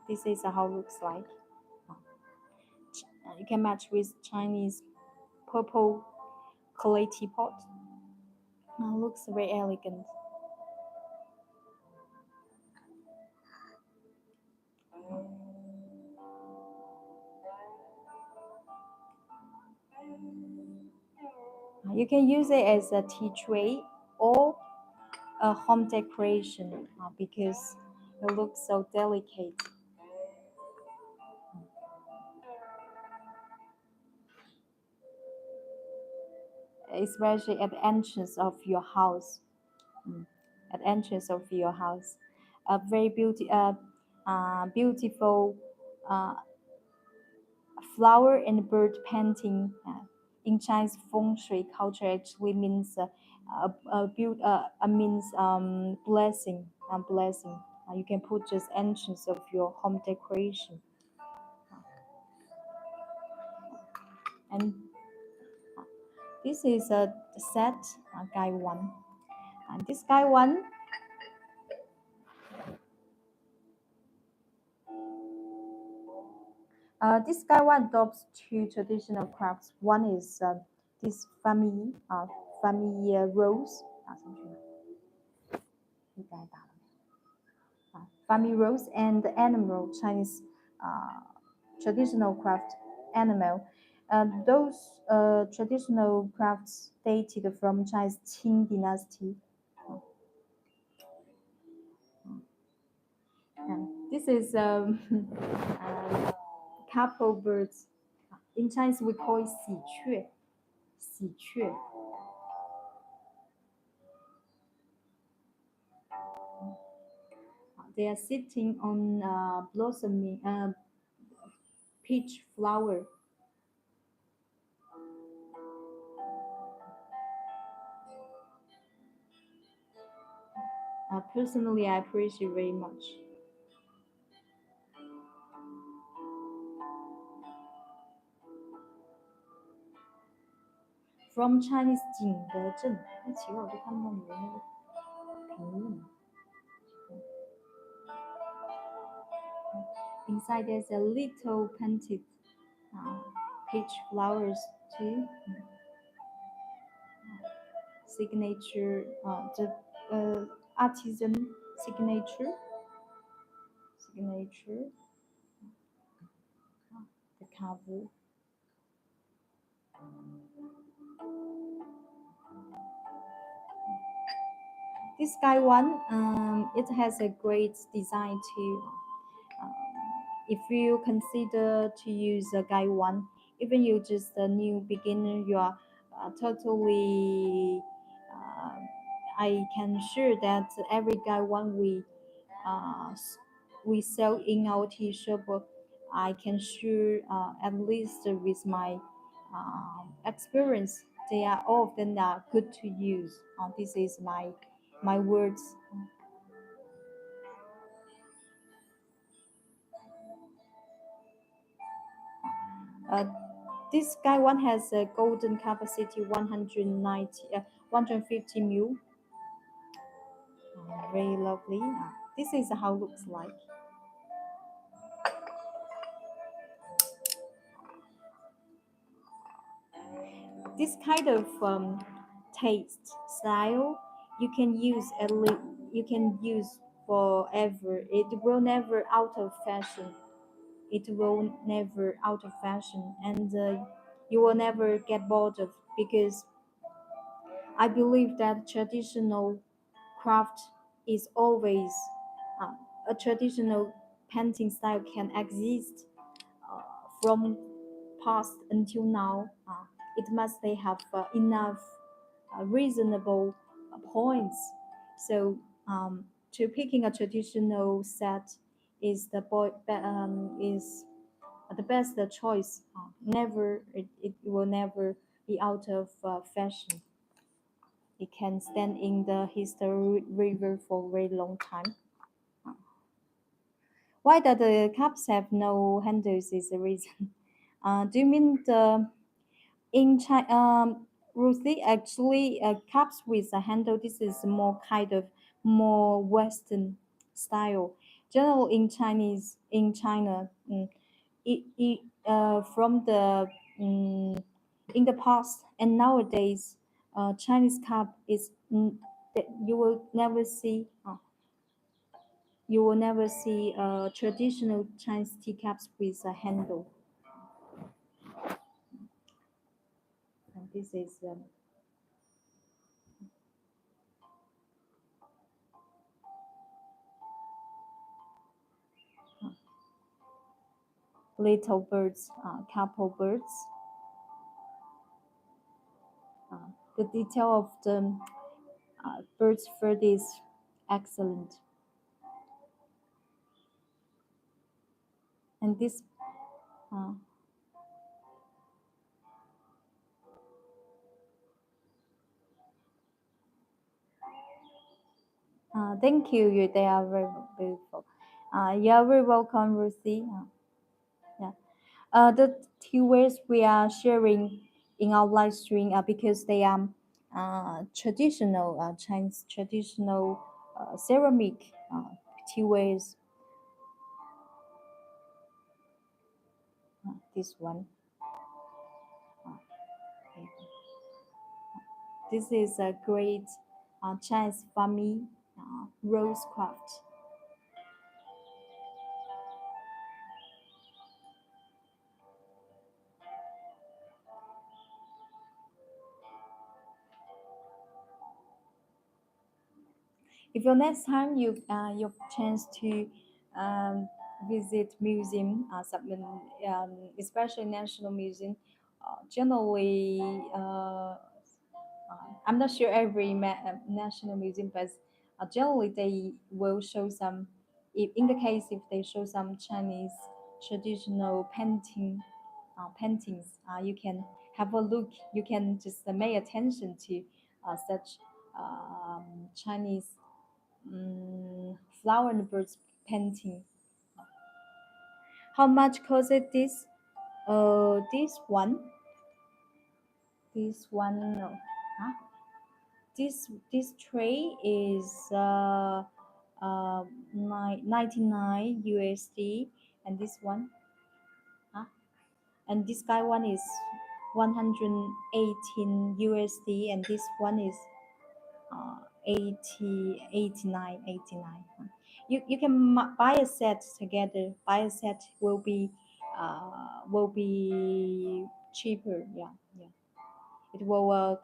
This is how it looks like. You can match with Chinese purple clay teapot. Looks very elegant. You can use it as a tea tray or a home decoration because it looks so delicate. Especially at the entrance of your house. At the entrance of your house. A very beautiful flower and bird painting in Chinese feng shui culture actually means means blessing. Blessing. You can put just entrance of your home decoration. And this is a set guy one. And this guy one. This guy one adopts two traditional crafts. One is this family rose. Family rose and animal Chinese traditional craft animal. Those traditional crafts dated from Chinese Qing dynasty. And this is couple birds. In Chinese, we call it 喜鹊,喜鹊. They are sitting on blossoming peach flower. Personally, I appreciate very much. From Chinese 景德镇，哎，奇怪，我就看不到你的那个评论。Inside there's a little painted uh, peach flowers too. Signature, the artisan signature, signature, the cover. This guy one, it has a great design too. Um, if you consider to use a guy one, even you just a new beginner, you are totally. Uh, I can sure that every guy one we sell in our tea shop, I can sure at least with my experience, they are all of them are good to use. This is my words. Uh, this guy one has a golden capacity 190, 150 mil. Very lovely. This is how it looks like. This kind of taste style you can use you can use forever. It will never out of fashion. It will never out of fashion, and you will never get bored of, because I believe that traditional craft is always uh, a traditional painting style can exist uh, from past until now. It must they have enough reasonable points. So to picking a traditional set is is the best choice. Never it will never be out of fashion. It can stand in the history river for a very long time. Why that the cups have no handles is the reason. Do you mean the in China? Ruthie, actually, cups with a handle. This is more kind of more Western style. General in China, from the in the past and nowadays, Chinese cup is that you will never see traditional Chinese teacups with a handle. And this is little birds, couple birds. The detail of the bird's fur is excellent. And this, uh, thank you. They are very beautiful. You are very welcome, Ruthie. Yeah. The two ways we are sharing in our live stream are because they are traditional Chinese traditional ceramic two ways. This one. Okay. This is a great Chinese family rose craft. If your next time you chance to um, visit museum, especially national museum, generally I'm not sure every national museum, but generally they will show some. If in the case if they show some Chinese traditional paintings, you can have a look. You can just pay attention to such Chinese flower and birds painting. How much cost it this? This one, no. Huh? This tray is 99 USD, and this one, huh? And this guy one is 118 USD, and this one is 80 89. You can buy a set together. Buy a set will be cheaper. Yeah, yeah. It will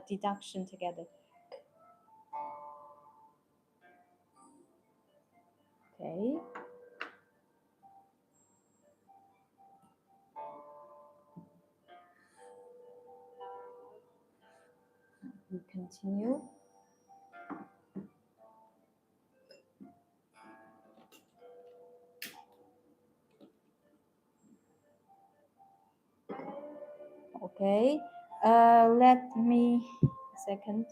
deduction together. Okay, we continue. Okay, let me second.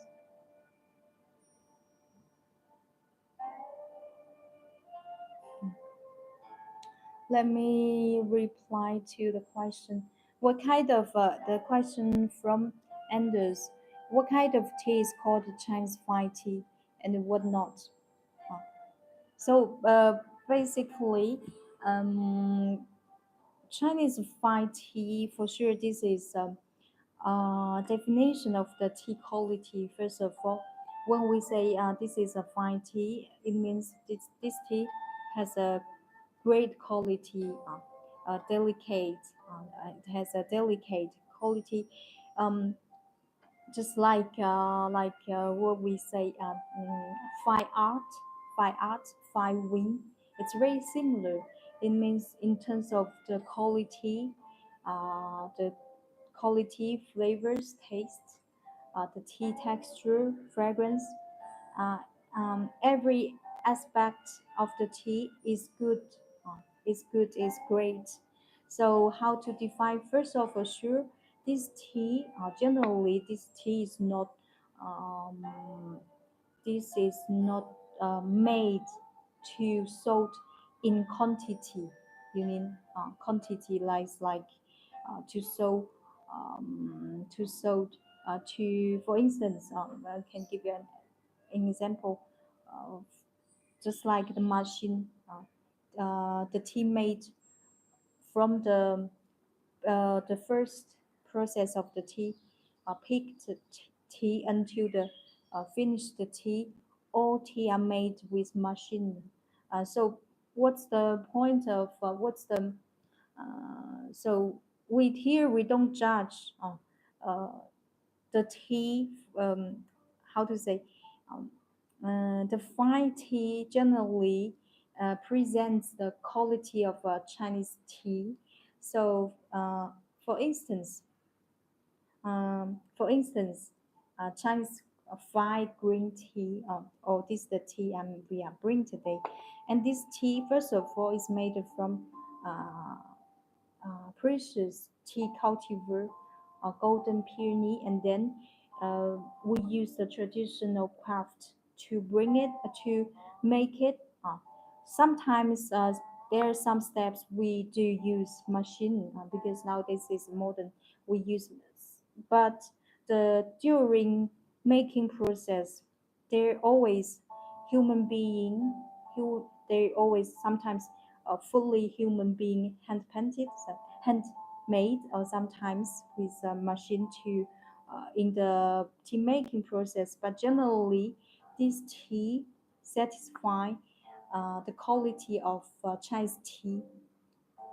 Let me reply to the question. What kind of the question from Anders? What kind of tea is called Chinese fine tea, and what not? Uh, So basically, um, Chinese fine tea for sure. This is definition of the tea quality. First of all, when we say this is a fine tea, it means this tea has a great quality, delicate. It has a delicate quality, um, just like what we say, fine art, fine wine. It's very similar. It means in terms of the quality, flavors, taste, the tea texture, fragrance, uh, every aspect of the tea is good. Is good, is great. So how to define? First of all, sure, this tea. Generally, this tea is not. Um, this is not made to sold in quantity. You mean quantity like to sold to sold to, for instance, I can give you an example of just like the machine, the tea made from the first process of the tea, picked tea until the finished the tea. All tea are made with machine. So what's the point of what's the so with here we don't judge uh, the tea, how to say, um, the fine tea generally presents the quality of Chinese tea. So for instance, Chinese fried green tea, or this is the tea we are bring today, and this tea first of all is made from uh, precious tea cultivar, golden peony, and then we use the traditional craft to bring it to make it. Sometimes there are some steps we do use machine because nowadays is modern. We use, but the during making process, there always human being who they always sometimes a fully human being hand painted, so handmade, or sometimes with a machine to in the tea making process. But generally, this tea satisfy the quality of Chinese tea.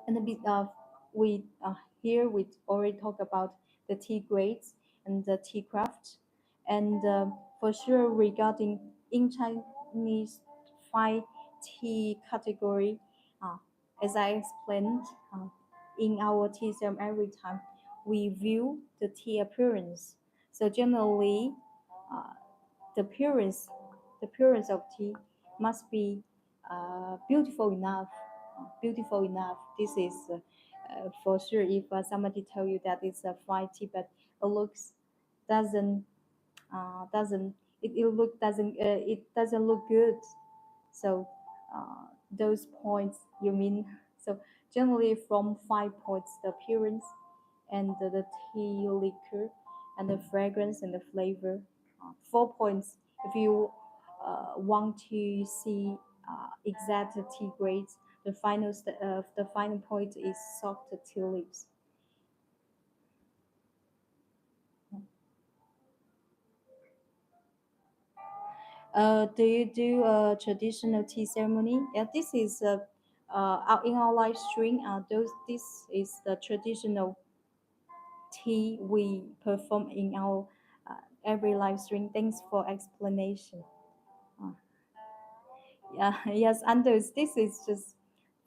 And a bit of we here we already talk about the tea grades and the tea craft, and for sure regarding in China. needs five tea category. Uh, as I explained, in our tea ceremony, every time we view the tea appearance. So generally, uh, the appearance, the appearance of tea must be beautiful enough. Beautiful enough. This is for sure. If somebody tell you that it's a fine tea, but it looks doesn't doesn't it look doesn't it doesn't look good. So those points you mean. So generally from 5 points: the appearance and the tea liquor and the fragrance and the flavor. 4 points if you want to see exact tea grades. The final point is soft tea leaves. Do you do a traditional tea ceremony? Yeah, this is in our live stream. This is the traditional tea we perform in our every live stream. Thanks for explanation. Uh, yeah, yes, Anders, this is just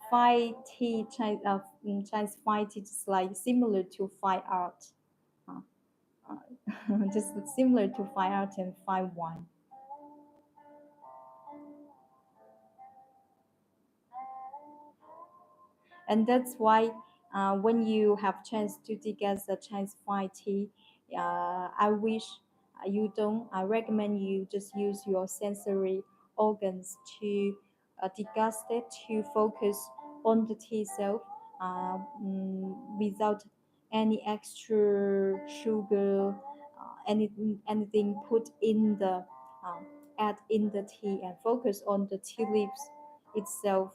fine tea, Chinese fine tea, just like similar to fine art. Uh, just similar to fine art and fine wine. And that's why when you have chance to dig as a Chinese fine tea, I wish you don't. I recommend you just use your sensory organs to degust it, to focus on the tea itself, without any extra sugar, anything put in the add in the tea, and focus on the tea leaves itself.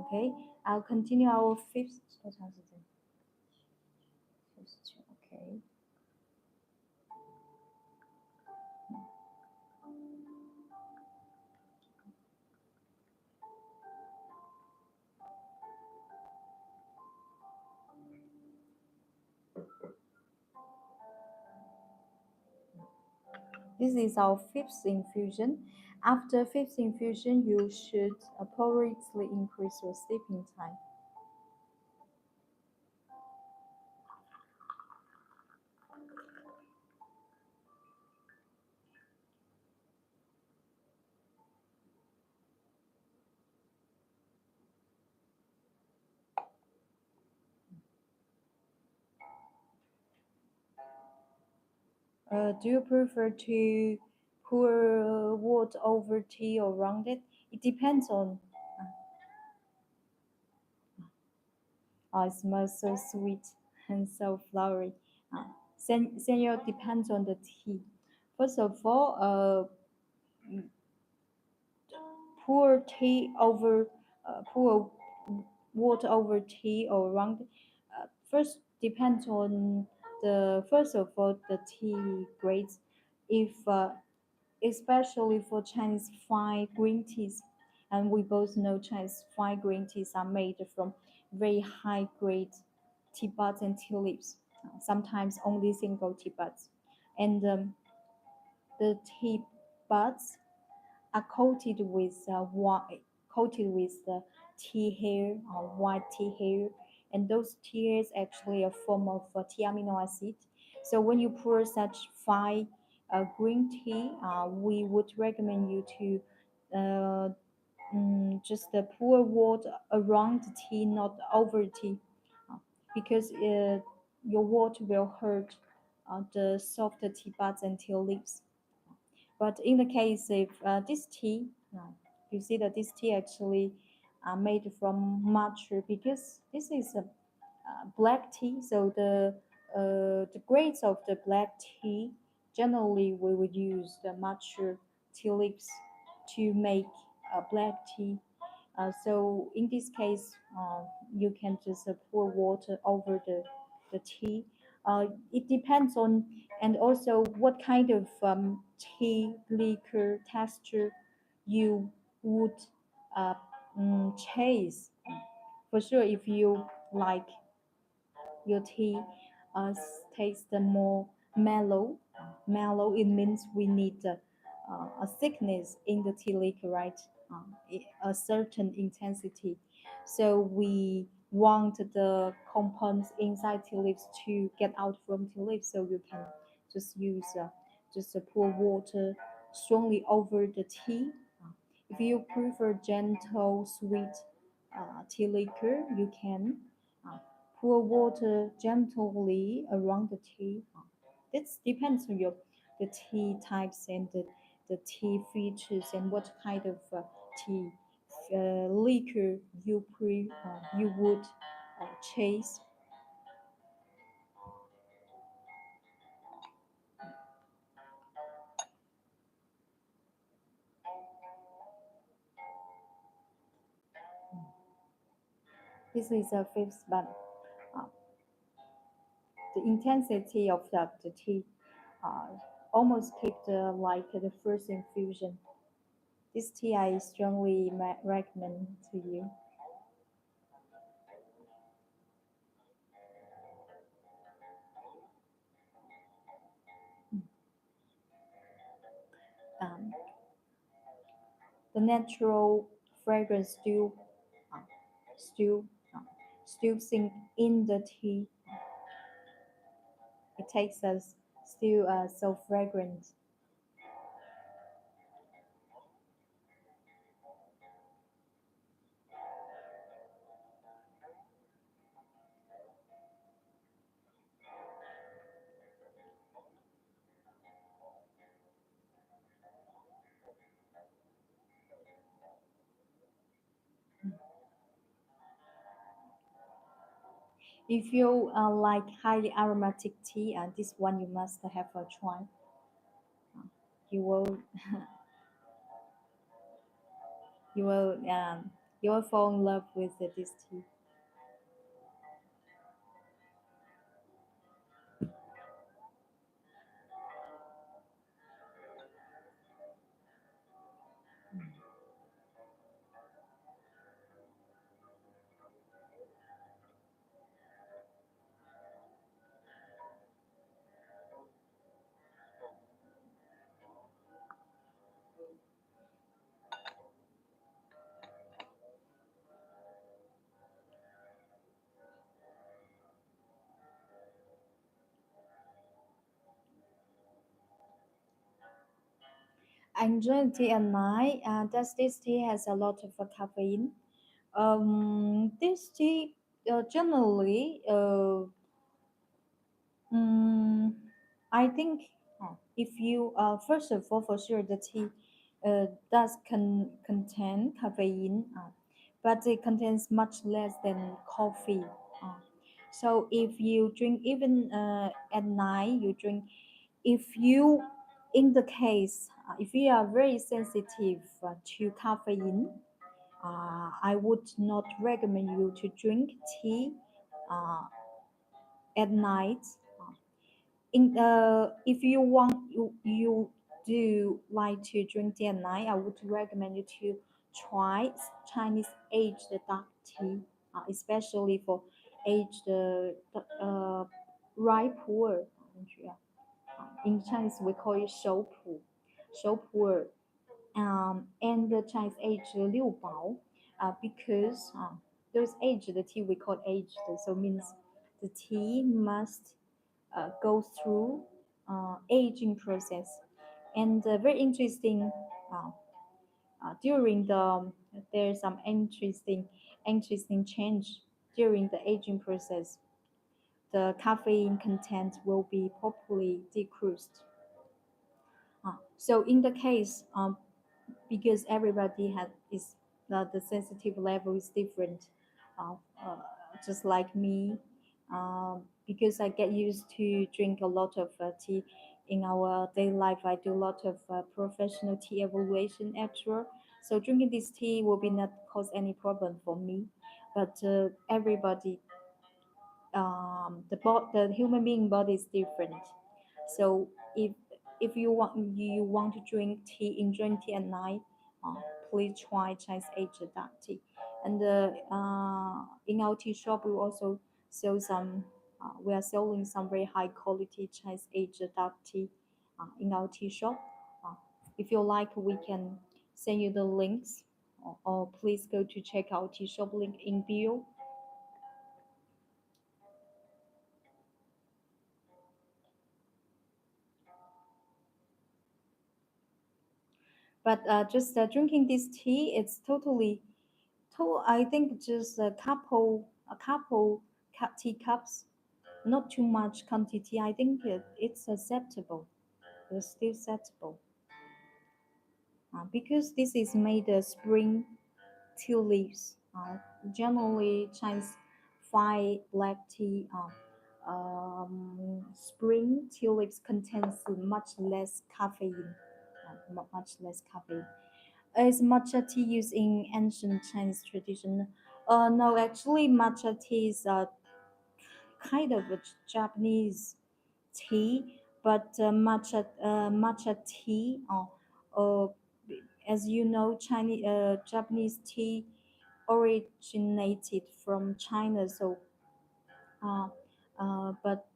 Okay, I'll continue our fifth. Okay, this is our fifth infusion. After fifth infusion, you should appropriately increase your sleeping time. Do you prefer to pour water over tea or round it? It depends on. It smells so sweet and so flowery. Senior depends on the tea. First of all, pour tea over pour water over tea or around. First depends on the first of all the tea grades. If especially for Chinese fine green teas, and we both know Chinese fine green teas are made from very high grade tea buds and tea leaves. Sometimes only single tea buds, and the tea buds are coated with the tea hair or white tea hair, and those tea hairs actually a form of tea amino acid. So when you pour such fine green tea, we would recommend you to just pour water around the tea, not over tea, uh, because your water will hurt the softer tea buds and tea leaves. But in the case if this tea, you see that this tea actually made from matcha, because this is a black tea. So the grades of the black tea, generally we would use the matcha tea leaves to make black tea. So in this case, you can just pour water over the tea. It depends on, and also what kind of tea liquor texture you would uh, chase. For sure, if you like your tea taste more mellow. Mellow, it means we need a thickness in the tea liquor, right? A certain intensity. So we want the compounds inside tea leaves to get out from tea leaves. So you can just use pour water strongly over the tea. If you prefer gentle, sweet tea liquor, you can uh, pour water gently around the tea. This depends on the tea types and the tea features and what kind of tea liquor you would chase. This is a fifth, but uh, the intensity of the tea uh, almost kept like the first infusion. This tea I strongly recommend to you. Um, the natural fragrance uh, still, uh, still sink in the tea. It takes us still so fragrant. If you like highly aromatic tea, this one you must have a try. You will you will you will fall in love with this tea. I enjoy tea at night. Does this tea has a lot of caffeine? This tea generally, mm, I think if you first of all, for sure, the tea does contain caffeine, but it contains much less than coffee. Uh, so if you drink even at night, you drink if you in the case if you are very sensitive to caffeine, I would not recommend you to drink tea uh, at night. In if you want you do like to drink tea at night, I would recommend you to try Chinese aged dark tea, especially for aged ripe pu'er. In Chinese, we call it 熟普, 熟普洱, and the Chinese age 六包, because those aged the tea we call aged, so means the tea must go through aging process, and very interesting. Uh, during the there's some interesting change during the aging process. The caffeine content will be properly decreased. So in the case, because everybody has is the sensitive level is different, uh, uh, just like me, because I get used to drink a lot of tea in our daily life. I do a lot of professional tea evaluation actual. So drinking this tea will be not cause any problem for me, but everybody the human being body is different. So if you want to drink tea, enjoy tea at night, uh, please try Chinese aged dark tea. And in our tea shop, we also sell some. We are selling some very high quality Chinese aged dark tea in our tea shop. Uh, if you like, we can send you the links, or please go to check out tea shop link in bio. But just drinking this tea, it's totally. I think just a couple tea cups, not too much quantity. I think it's acceptable. It's still acceptable because this is made of spring tea leaves. Generally, Chinese fine black tea. Spring tea leaves contains much less caffeine. Much less caffeine. Is matcha tea used in ancient Chinese tradition? No, actually, matcha tea is kind of a Japanese tea, but matcha tea, uh, as you know, Japanese tea originated from China. So, uh, but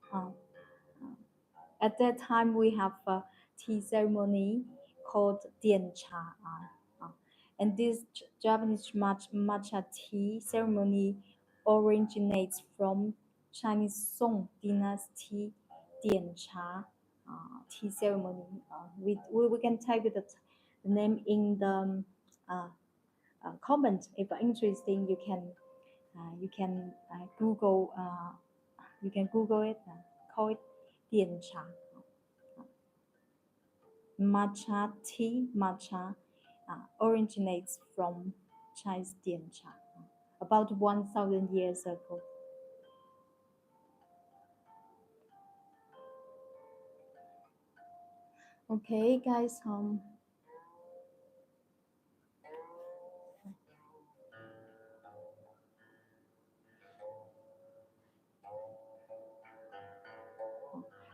at that time, we have a tea ceremony called Dian Cha. And this Japanese matcha tea ceremony originates from Chinese Song Dynasty Dian Cha tea ceremony. We can type the name in the uh, comment. If interesting, you can Google it. Call it Dian Cha. Matcha originates from Chinese Diancha about 1,000 years ago. Okay, guys,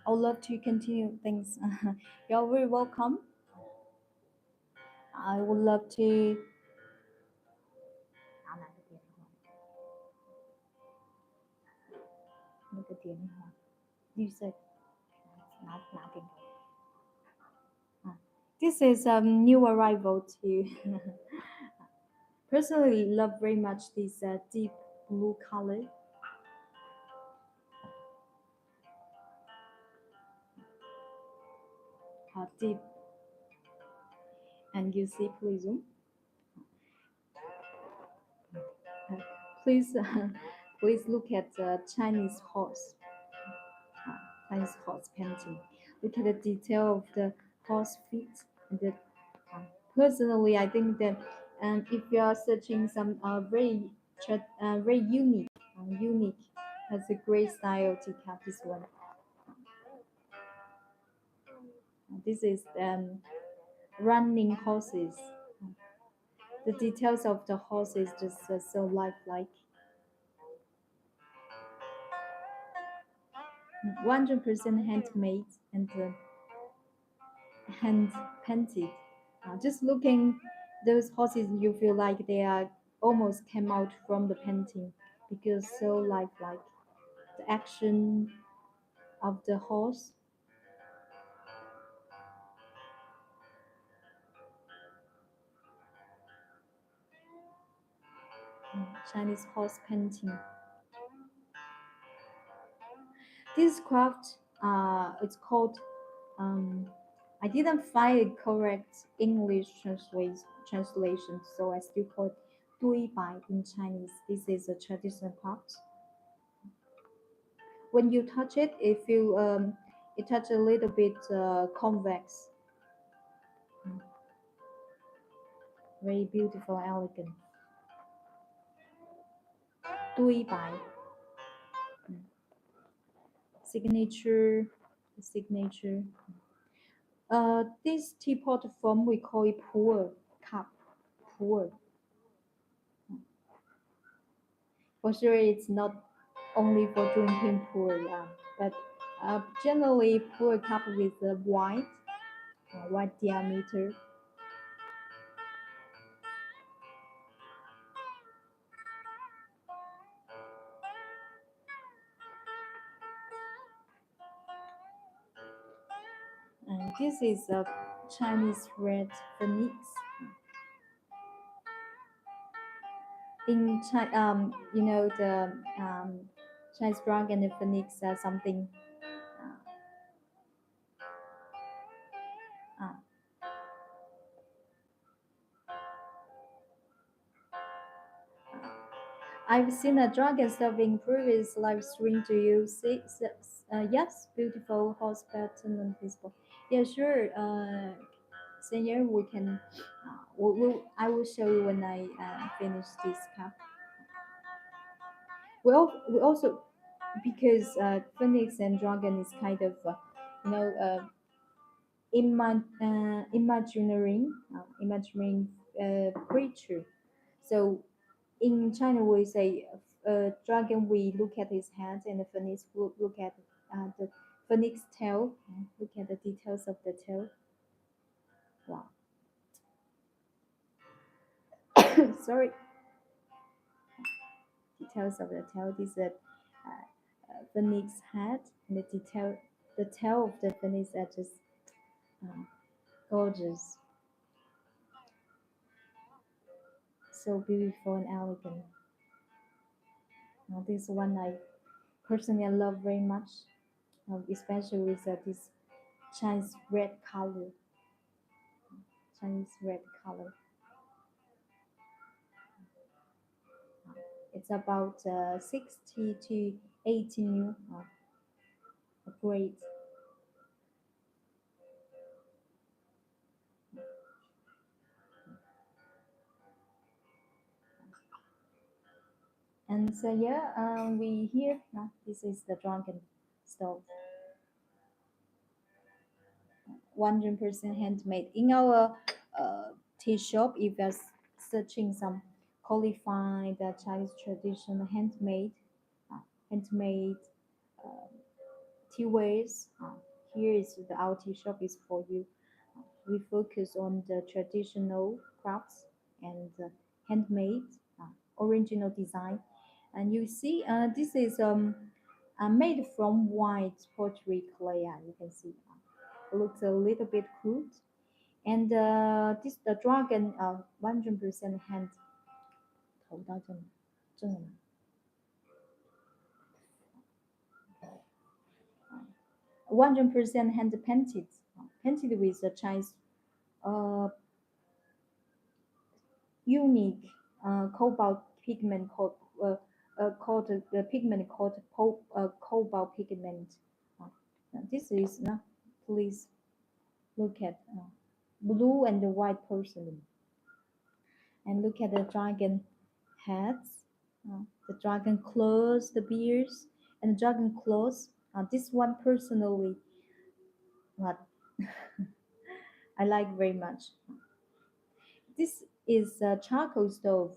I would love to continue things. You're very welcome. I would love to. 打哪个电话？绿色拿电话。 This is a new arrival to. Personally, love very much this deep blue color. Deep, and you see, please zoom. Uh, please, please look at the Chinese horse. Chinese horse painting. Look at the detail of the horse feet. And uh, personally, I think that if you are searching some very unique, has a great style to cap this one. This is running horses. The details of the horse is just so lifelike. 100% handmade and hand painted. Just looking those horses, you feel like they are almost came out from the painting because so lifelike. The action of the horse, Chinese horse painting. This craft, it's called. Um, I didn't find a correct English translation, so I still call it 对白 in Chinese. This is a traditional craft. When you touch it, it touch a little bit convex. Very beautiful, elegant. 对白 signature, signature. This teapot form we call it pour cup, pour. For sure, it's not. only for drinking pour. Yeah, but generally pour a cup with white, white diameter. And this is a Chinese red phoenix. In China, the Chinese dragon and phoenix are something. Uh, uh, I've seen a dragon serving previous live stream. Do you see? Yes, beautiful horse pattern and peaceful. Yeah, sure. Senior, we can. I will show you when I finish this cup. We also because phoenix and dragon is kind of you know imagining creature. So in China, we say dragon. We look at his head, and the phoenix look at the phoenix tail. Look at the details of the tail. Wow. Sorry, details of the tail. This is a phoenix head, and the tail of the phoenix are just um, gorgeous, so beautiful and elegant. Now, this one I personally love very much, especially with this Chinese red color. Chinese red color. It's about 60 to 80 mil. Great. And so yeah, we here. This is the drunken stove. 100% handmade. In our tea shop, if you're searching some qualified Chinese traditional uh, handmade uh, tea wares, here is our tea shop is for you. We focus on the traditional crafts and handmade, uh, original design. And you see, this is made from white pottery clay. You can see, looks a little bit crude. And this the dragon 100% hand 100% hand painted, painted with a Chinese uh, unique cobalt pigment called the pigment called cobalt pigment. Uh, this is please look at blue and the white porcelain, and look at the dragon heads, the dragon claws, the bears, and the dragon claws. This one personally, what I like very much. This is a charcoal stove,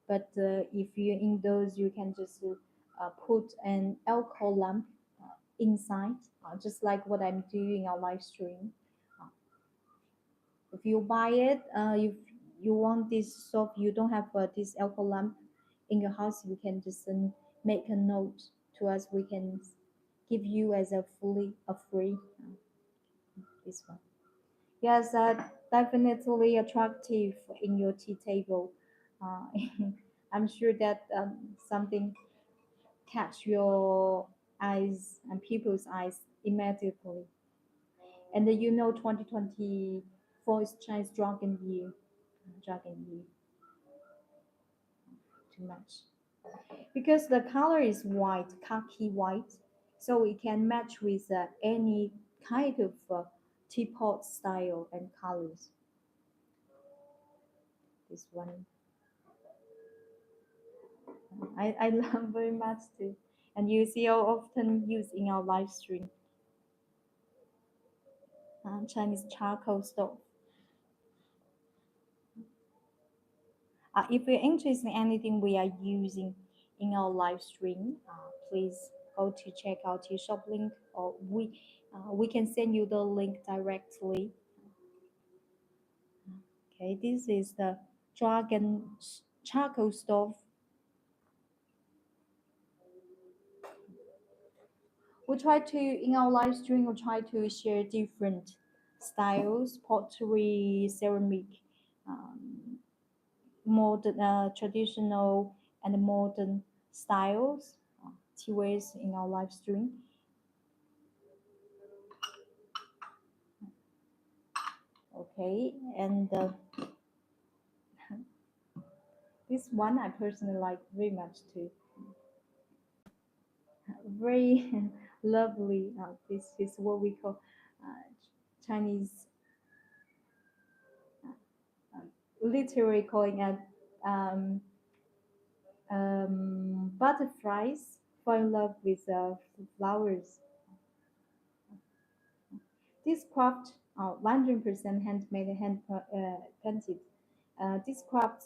but if you indoors, you can just put an alcohol lamp inside, just like what I'm doing on live stream. Uh, if you buy it, if you want this stove, you don't have this alcohol lamp in your house, you can just make a note to us. We can give you as a free this one. Yes, definitely attractive in your tea table. Uh, I'm sure that something catch your eyes and people's eyes immediately. And then 2024 is Chinese Dragon Year, too much. Because the color is white, khaki white, so it can match with any kind of teapot style and colors. This one I love very much too. And you see how often used in our live stream, Chinese charcoal stove. If you're interested in anything we are using in our live stream, please go to check out the shop link, or we can send you the link directly. Okay, this is the dragon charcoal stove. We try to in our live stream. We try to share different styles: pottery, ceramic, um, modern, traditional, and modern styles. Teaways in our live stream. Okay, and this one I personally like very much too. Very lovely. This is what we call Chinese, uh, literally calling it um, butterflies fall in love with flowers. This craft, 100% handmade, hand painted. This craft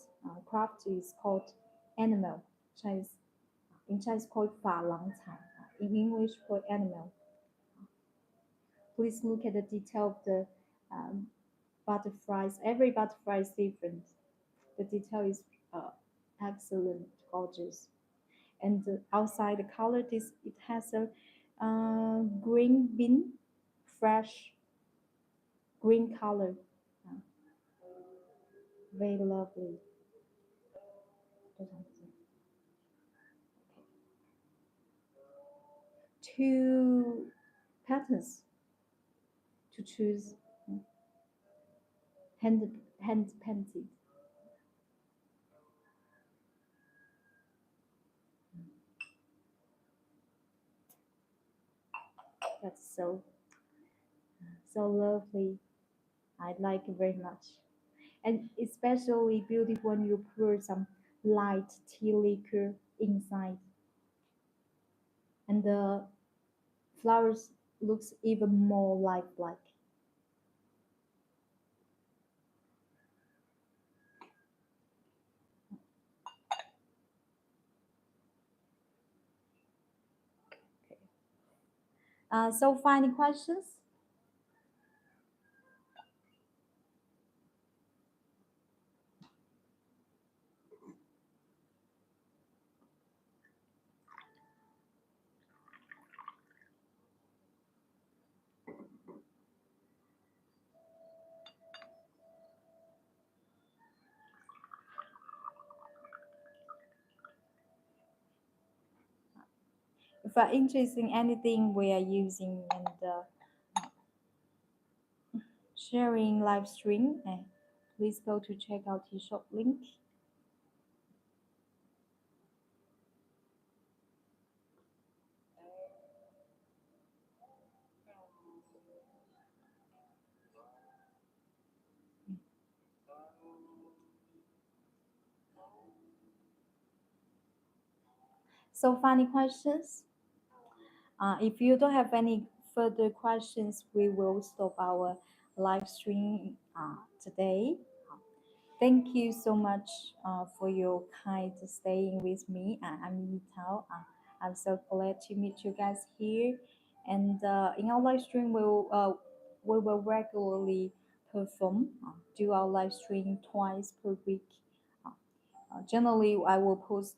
is called animal. Chinese in Chinese called 珐琅彩, in English called animal. Please look at the detail of the um, butterflies. Every butterfly is different. The detail is uh, excellent, gorgeous. And outside the color, this it has a green bean, fresh green color, uh, very lovely. Two patterns to choose, hand hand painted. That's so lovely. I like it very much, and especially beautiful when you pour some light tea liquor inside, and the flowers looks even more lifelike. So final questions. If you're interested in anything we are using and sharing live stream, please go to check out the shop link. So final questions. If you don't have any further questions, we will stop our live stream today. Thank you so much for your kind staying with me. I'm Yitao. I'm so glad to meet you guys here. And in our live stream, we will regularly perform, do our live stream twice per week. Uh, Generally, I will post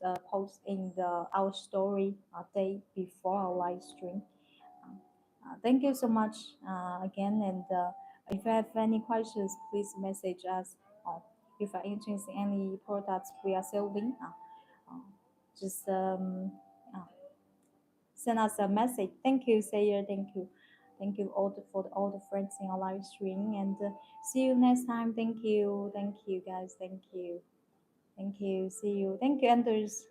in the our story day before our live stream. Thank you so much again. And if you have any questions, please message us. If you're interested in any products we are selling, just uh, send us a message. Thank you, Sayer. Thank you. Thank you all the friends in our live stream. And see you next time. Thank you. Thank you, guys. Thank you. Thank you. See you. Thank you, Anders.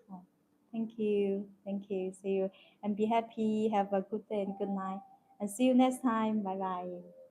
Thank you. Thank you. See you. And be happy. Have a good day and good night. And see you next time. Bye bye.